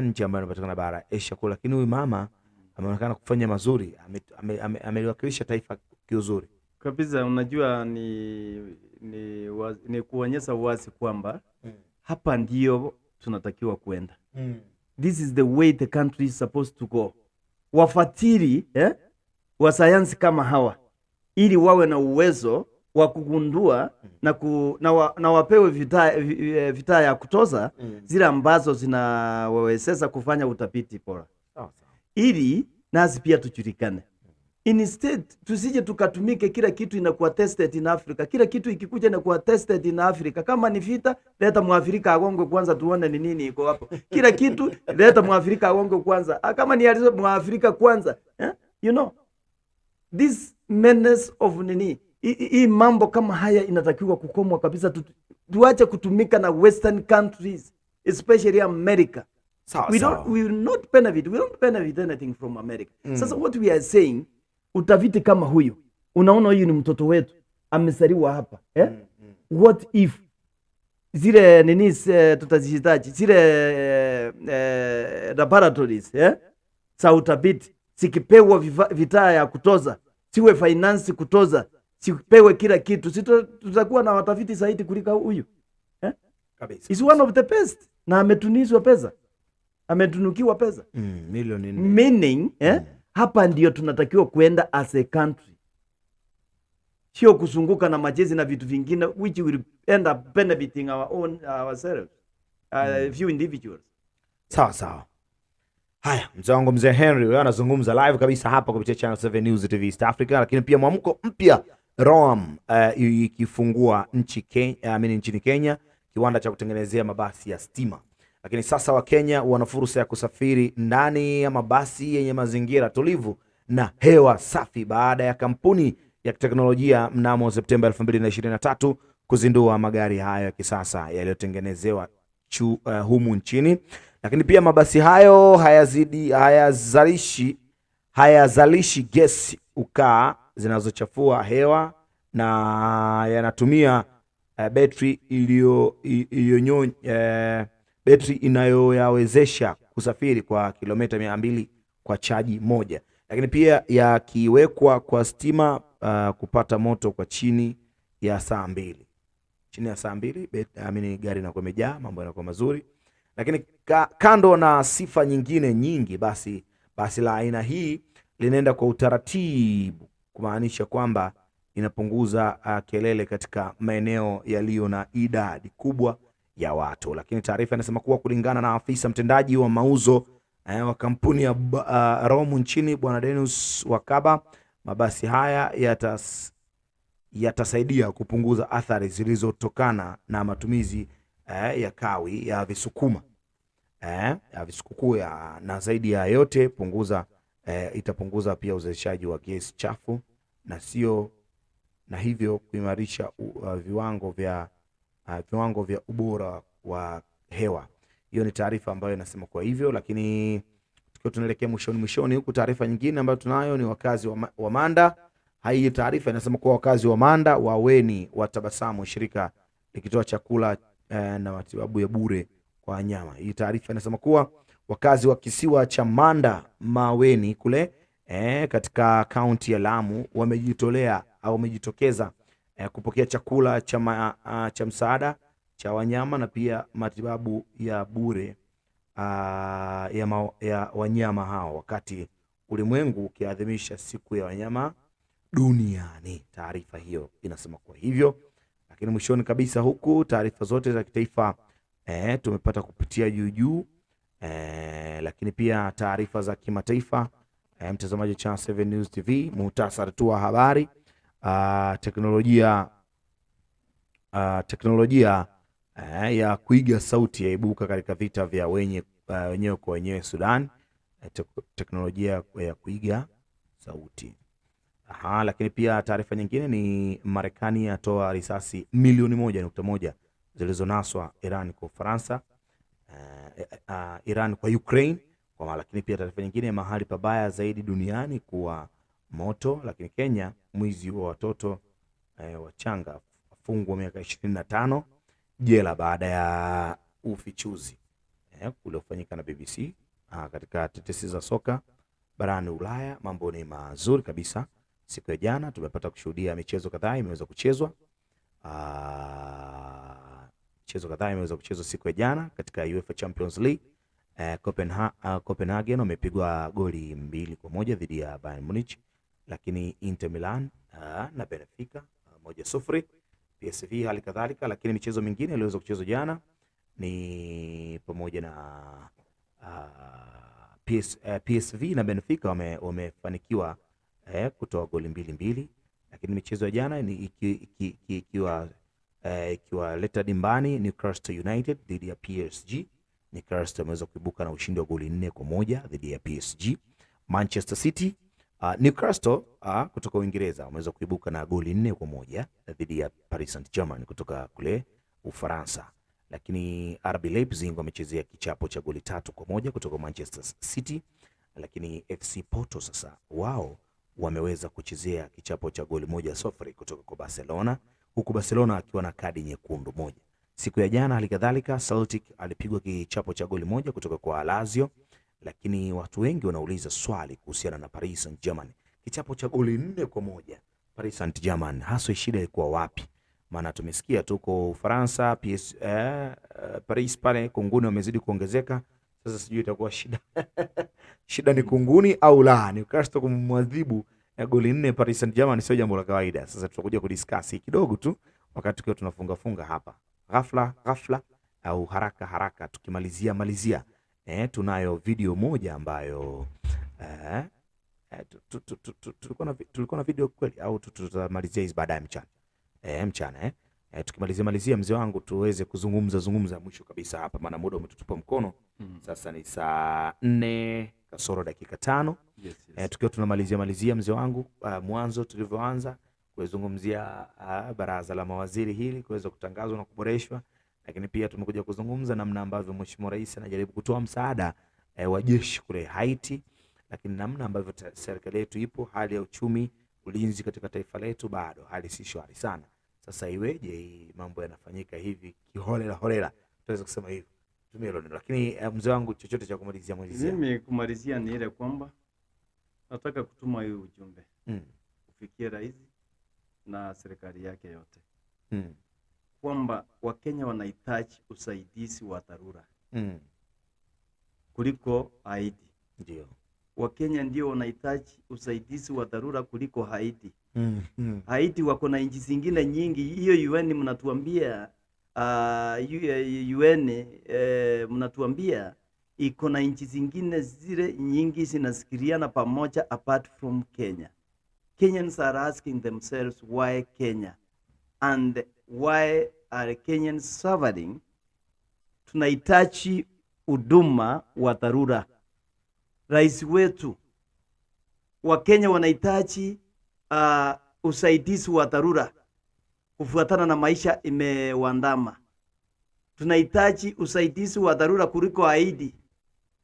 nchi ambayo inapatikana bara Asia kule, lakini huyu mama ameonekana kufanya mazuri, ameliwakilisha taifa kiuzuri kabisa. Unajua ni kuonyesha wazi kwamba hapa ndio tunatakiwa kwenda. This is the way the country is supposed to go. Wafatiri wa sayansi kama hawa, ili wawe na uwezo wa kugundua na wapewe vita ya kutoza zile ambazo zinawawezesha kufanya utafiti bora, ili nasi pia tujulikane. Instead tusije tukatumike kila kitu inakuwa tested in Africa. Kila kitu ikikuja inakuwa tested in Africa. Kama ni vita, leta Mwafrika agonge kwanza tuone ni nini iko hapo. Kila kitu leta Mwafrika agonge kwanza. Kama ni alizo Mwafrika kwanza, you know, this menace of nini, hii mambo kama haya inatakiwa kukomwa kabisa. Tuache kutumika na western countries, especially America. We will not benefit. We don't benefit anything from America. Sasa what we are saying, utafiti kama huyu, unaona huyu ni mtoto wetu, amesaliwa hapa, what if zile nini tutazihitaji zile laboratories za utafiti sikipewa vita ya kutoza, siwe finance kutoza, sipewe kila kitu, tutakuwa na watafiti zaidi kuliko huyu kabisa. Is one of the best, na ametunizwa pesa, ametunukiwa pesa milioni 4. Meaning hapa ndio tunatakiwa kwenda as a country, sio kuzunguka na majezi na vitu vingine which will end up benefiting ourselves, few individuals. Sawa. Haya, mzee wangu mzee Henry wewe anazungumza live kabisa hapa kupitia Channel 7 News TV East Africa. Lakini pia mwamko mpya Roam ikifungua nchini Kenya kiwanda cha kutengenezea mabasi ya stima. Lakini sasa Wakenya wana fursa ya kusafiri ndani ya mabasi yenye mazingira tulivu na hewa safi baada ya kampuni ya teknolojia mnamo Septemba 2023 kuzindua magari hayo ya kisasa yaliyotengenezewa humu nchini. Lakini pia mabasi hayo hayazalishi gesi ukaa zinazochafua hewa na yanatumia betri betri inayoyawezesha kusafiri kwa kilomita 200 kwa chaji moja. Lakini pia yakiwekwa kwa stima kupata moto kwa chini ya saa 2. Chini ya saa 2 gari inakuwa imejaa, mambo yanakuwa mazuri. Lakini kando na sifa nyingine nyingi, basi la aina hii linaenda kwa utaratibu, kumaanisha kwamba inapunguza kelele katika maeneo yaliyo na idadi kubwa ya watu. Lakini taarifa inasema kuwa kulingana na afisa mtendaji wa mauzo wa kampuni ya Romu nchini Bwana Dennis Wakaba, mabasi haya yatasaidia kupunguza athari zilizotokana na matumizi ya kawi ya visukuma na zaidi ya yote itapunguza pia uzalishaji wa gesi chafu na hivyo kuimarisha viwango vya ubora wa hewa. Hiyo ni taarifa ambayo inasema kwa hivyo. Lakini tukiwa tunaelekea mwishoni huku, taarifa nyingine ambayo tunayo ni wakazi wa Manda. Hii taarifa inasema kuwa wakazi wa Manda waweni watabasamu, shirika likitoa chakula na matibabu ya bure kwa wanyama. Hii taarifa inasema kuwa wakazi wa kisiwa cha Manda Maweni kule katika kaunti ya Lamu wamejitokeza kupokea chakula cha msaada cha wanyama na pia matibabu ya bure ya wanyama hao, wakati ulimwengu ukiadhimisha siku ya wanyama duniani. Taarifa hiyo inasema kwa hivyo. Lakini mwishoni kabisa, huku taarifa zote za kitaifa tumepata kupitia juu, lakini pia taarifa za kimataifa, mtazamaji wa Channel 7 News TV, muhtasari tu wa habari. Teknolojia ya kuiga sauti yaibuka katika vita vya wenyewe kwa wenyewe Sudan. Teknolojia ya kuiga sauti. Lakini pia taarifa nyingine ni Marekani yatoa risasi milioni 1.1 zilizonaswa Iran kwa Ufaransa, Iran kwa Ukraine. Lakini pia taarifa nyingine, mahali pabaya zaidi duniani kuwa moto. Lakini Kenya, mwizi wa watoto wachanga afungwa miaka 25 jela baada ya ufichuzi uliofanyika na BBC. Katika tetesi za soka barani Ulaya, mambo ni mazuri kabisa. Siku ya jana tumepata kushuhudia michezo kadhaa imeweza kuchezwa. Siku ya jana katika UEFA Champions League. Copenhagen wamepigwa goli 2-1 dhidi ya Bayern Munich, lakini Inter Milan na Benfica 1-0, PSV hali kadhalika. Lakini michezo mingine iliweza kuchezwa jana ni pamoja na PSV na Benfica wamefanikiwa kutoa goli 2-2. Lakini michezo ya jana ni ikiwa leta dimbani, Newcastle United dhidi ya PSG. Newcastle ameweza kuibuka na ushindi wa goli 4-1 dhidi ya PSG. Manchester City, Newcastle kutoka Uingereza wameweza kuibuka na goli 4-1 dhidi ya Paris Saint-Germain kutoka kule Ufaransa. Lakini RB Leipzig wamechezea kichapo cha goli 3-1 kutoka Manchester City. Lakini FC Porto sasa wao wameweza kuchezea kichapo cha goli 1-0 kutoka kwa Barcelona, huku Barcelona akiwa na kadi nyekundu 1. Siku ya jana hali kadhalika Celtic alipigwa kichapo cha goli 1 kutoka kwa Lazio. Lakini watu wengi wanauliza swali kuhusiana na Paris Saint-Germain, kichapo cha goli 4-1 Paris Saint-Germain, haswa shida ilikuwa wapi? Maana tumesikia tuko Ufaransa, Paris pale kunguni wamezidi kuongezeka. Sasa sijui itakuwa shida shida ni kunguni au la. Newcastle kumwadhibu goli 4 Paris Saint-Germain sio jambo la kawaida. Sasa tutakuja kudiscuss kidogo tu wakati tukiwa tunafunga hapa. Ghafla au haraka tukimalizia tunayo video moja ambayo tulikuwa na video kweli, au tutamalizia hizi baadaye mchana tukimalizia mzee wangu tuweze kuzungumza mwisho kabisa hapa, maana muda umetutupa mkono. Sasa ni saa 4 kasoro dakika 5. Yes. Tukiwa tunamalizia mzee wangu, mwanzo tulivyoanza kuzungumzia baraza la mawaziri hili kuweza kutangazwa na kuboreshwa, lakini pia tumekuja kuzungumza namna ambavyo Mheshimiwa Rais anajaribu kutoa msaada wa jeshi kule Haiti, lakini namna ambavyo serikali yetu ipo, hali ya uchumi, ulinzi katika taifa letu bado hali si shwari sana. Sasa iweje mambo yanafanyika hivi kiholela, tunaweza kusema hivi. Tumie hilo neno. Lakini mzee wangu, chochote cha kumalizia? Mimi kumalizia ni ile kwamba nataka kutuma hiyo ujumbe kufikia rais na serikali yake yote kwamba Wakenya wanahitaji usaidizi wa dharura kuliko Haiti. Ndio. Wakenya ndio wanahitaji usaidizi wa dharura kuliko Haiti. Haiti wako na nchi zingine nyingi. Hiyo UN mnatuambia UN mnatuambia iko na nchi zingine zile nyingi zinasikiliana pamoja apart from Kenya. Kenyans are asking themselves why Kenya and why are Kenyans suffering. Tunahitaji huduma wa dharura. Rais wetu wa Kenya wanahitaji usaidizi wa dharura kufuatana na maisha imewandama. Tunahitaji usaidizi wa dharura kuliko Haiti.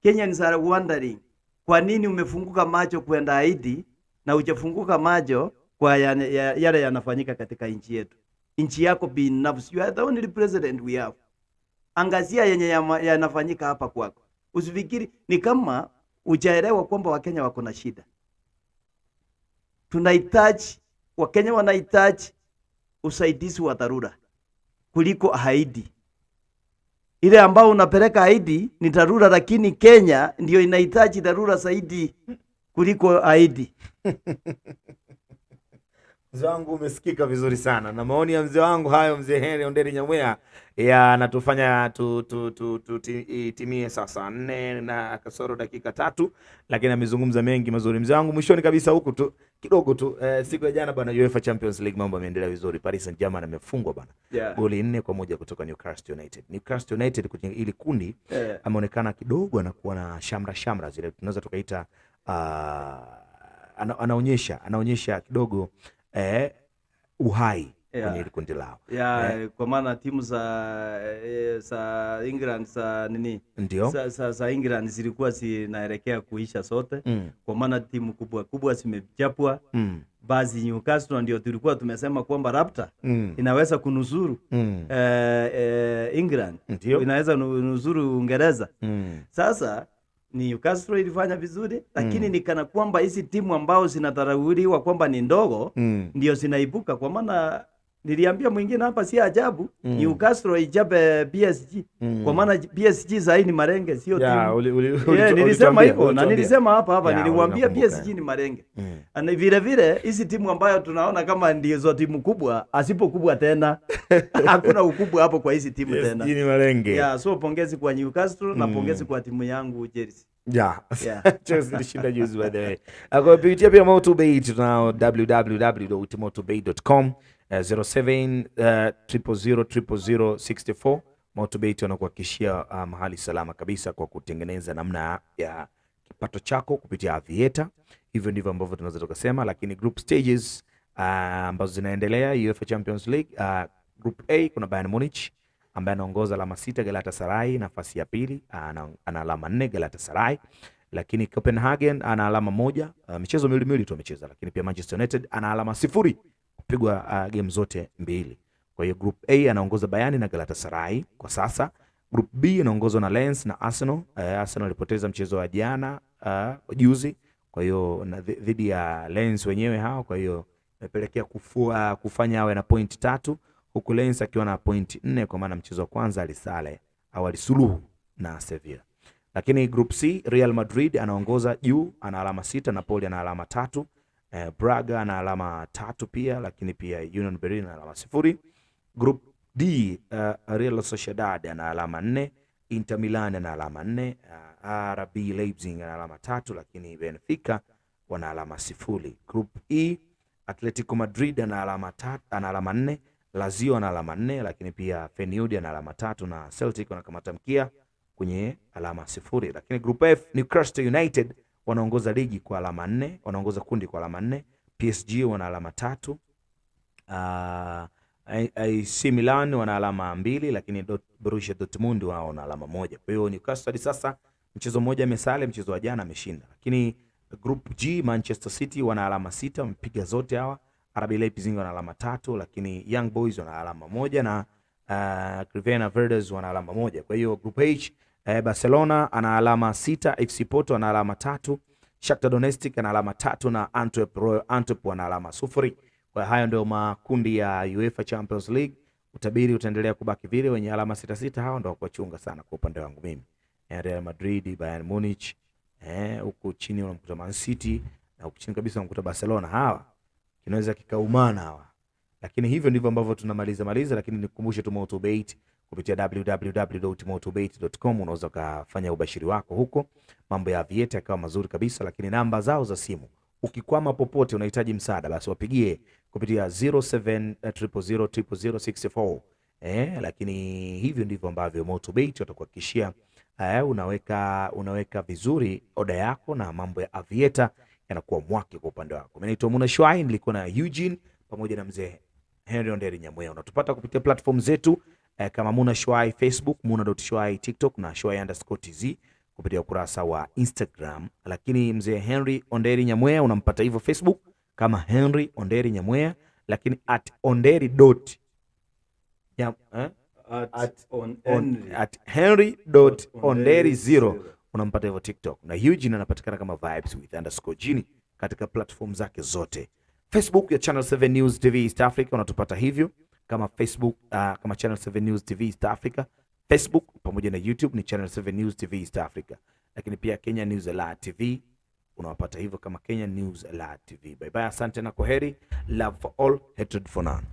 Kenyans are wondering, kwa nini umefunguka macho kwenda Haiti na hujafunguka macho kwa yale yanafanyika katika nchi yetu? Nchi yako binafsi, you are the only president we have. Angazia yenye yanafanyika hapa kwako. Usifikiri ni kama hujaelewa kwamba Wakenya wako na shida. Wakenya wanahitaji usaidizi wa dharura kuliko Haiti. ile ambao unapeleka Haiti ni dharura, lakini Kenya ndio inahitaji dharura zaidi kuliko Haiti. Mzee wangu umesikika vizuri sana na maoni ya mzee wangu hayo, mzee Henry Onderi Nyamweya yanatufanya timie sasa 4 na kasoro dakika 3, lakini amezungumza mengi mazuri mzee wangu. Mwishoni kabisa huku tu kidogo tu siku ya jana bwana, UEFA Champions League mambo yameendelea vizuri. Paris Saint-Germain amefungwa bwana goli 4-1 kutoka Newcastle United. Newcastle United kwenye ili kundi ameonekana kidogo anakuwa na shamra zile tunaweza tukaita anaonyesha kidogo uhai kwenye ile kundi lao. Kwa maana timu za England za England zilikuwa zinaelekea kuisha sote. Kwa maana timu kubwa zimechapwa. Basi Newcastle ndio tulikuwa tumesema kwamba Raptor inaweza kunusuru England. Inaweza kunusuru Uingereza. Sasa Newcastle ilifanya vizuri, lakini nikana kwamba hizi timu ambao zinadharauliwa kwamba ni ndogo ndio zinaibuka. Kwa maana niliambia mwingine hapa si ajabu Newcastle ijabe PSG. Kwa maana PSG zaidi ni marenge, sio timu. Nilisema hivyo na nilisema hapa niliwaambia PSG ni marenge. Na vile hizi timu ambayo tunaona kama ndizo timu kubwa, asipo kubwa tena. Hakuna ukubwa hapo kwa hizi timu tena. PSG ni marenge. So pongezi kwa Newcastle na pongezi kwa timu yangu Chelsea. Chelsea ilishinda juzi by the way. Kupitia pia Motobait tunao www.motobait.com 07000064. Motobait wanakuhakikishia mahali salama kabisa kwa kutengeneza namna ya kipato chako kupitia aviator. Hivyo ndivyo ambavyo tunaweza tukasema, lakini group stages ambazo zinaendelea UEFA Champions League, group A kuna Bayern Munich ambaye anaongoza alama 6, Galatasaray nafasi ya pili ana alama 4 Galatasaray, lakini Copenhagen ana alama 1, michezo miwili tu amecheza, lakini pia Manchester United ana alama 0 kupigwa game zote mbili. Kwa hiyo group A anaongoza Bayern na Galatasaray kwa sasa. Group B anaongozwa na Lens na Arsenal. Arsenal ilipoteza mchezo wa jana juzi, kwa hiyo dhidi ya Lens wenyewe hao, kwa hiyo imepelekea kufanya awe na point 3, huku Lens akiwa na point 4 kwa maana mchezo wa kwanza alisale au alisuluhu na Sevilla. Lakini group C Real Madrid anaongoza juu, ana alama 6, Napoli ana alama 3, Braga ana alama 3 pia, lakini pia Union Berlin ana alama 0. Group D Real Sociedad ana alama 4, Inter Milan ana alama 4, RB Leipzig ana alama 3, lakini Benfica wana alama 0. Group E Atletico Madrid ana alama 4, Lazio ana alama 4, lakini pia Feyenoord ana alama 3 na Celtic wanakamata mkia kwenye alama 0. Lakini group F Newcastle United wanaongoza ligi kwa alama 4, wanaongoza kundi kwa alama 4, PSG wana alama 3, AC Milan wana alama 2, lakini Borussia Dortmund wao wana alama 1. Kwa hiyo Newcastle sasa mchezo mmoja amesale, mchezo wa jana ameshinda. Lakini group G Manchester City wana alama 6, wamepiga zote hawa. RB Leipzig wana alama 3, lakini Young Boys wana alama 1 na Crvena Verdes wana alama 1. Kwa hiyo group H Barcelona ana alama 6, FC Porto ana alama 3, Shakhtar Donetsk ana alama 3 na Antwerp wana alama 0. Kwa hayo ndio makundi ya UEFA Champions League. Utabiri utaendelea kubaki vile, wenye alama 6 hao ndio kuwachunga sana kwa upande wangu mimi. Real Madrid, Bayern Munich, huko chini unamkuta Man City na huko chini kabisa unamkuta Barcelona. Hawa kinaweza kikaumana hawa. Lakini hivyo ndivyo ambavyo tunamaliza, lakini nikukumbushe tu Motobait kupitia www.motobait.com unaweza kufanya ubashiri wako huko. Mambo ya aviator yakawa mazuri kabisa, lakini namba zao za simu ukikwama popote unahitaji msaada basi wapigie kupitia 0700000064. Lakini hivyo ndivyo ambavyo Motobait watakuhakikishia unaweka vizuri oda yako na mambo ya aviator yanakuwa mwake kwa upande wako. Mimi naitwa Muna Shwai, nilikuwa na Eugene pamoja na mzee Henry Onderi Nyamweya. Unatupata kupitia platform zetu kama Muna Shwai Facebook, Muna.Shwai TikTok na Shwai_TZ kupitia ukurasa wa Instagram. Lakini mzee Henry Onderi Nyamweya unampata hivyo Facebook kama Henry Onderi Nyamweya, lakini @henry.onderi0 unampata hivyo TikTok. Na Eugene anapatikana kama vibes_with_Gini katika platform zake zote. Facebook ya Channel 7 News TV East Africa unatupata hivyo kama Facebook kama Channel 7 News TV East Africa, Facebook pamoja na YouTube ni Channel 7 News TV East Africa, lakini pia Kenya News Alert TV unawapata hivyo kama Kenya News Alert TV. Bye bye, asante na kwaheri. Love for all, hatred for none.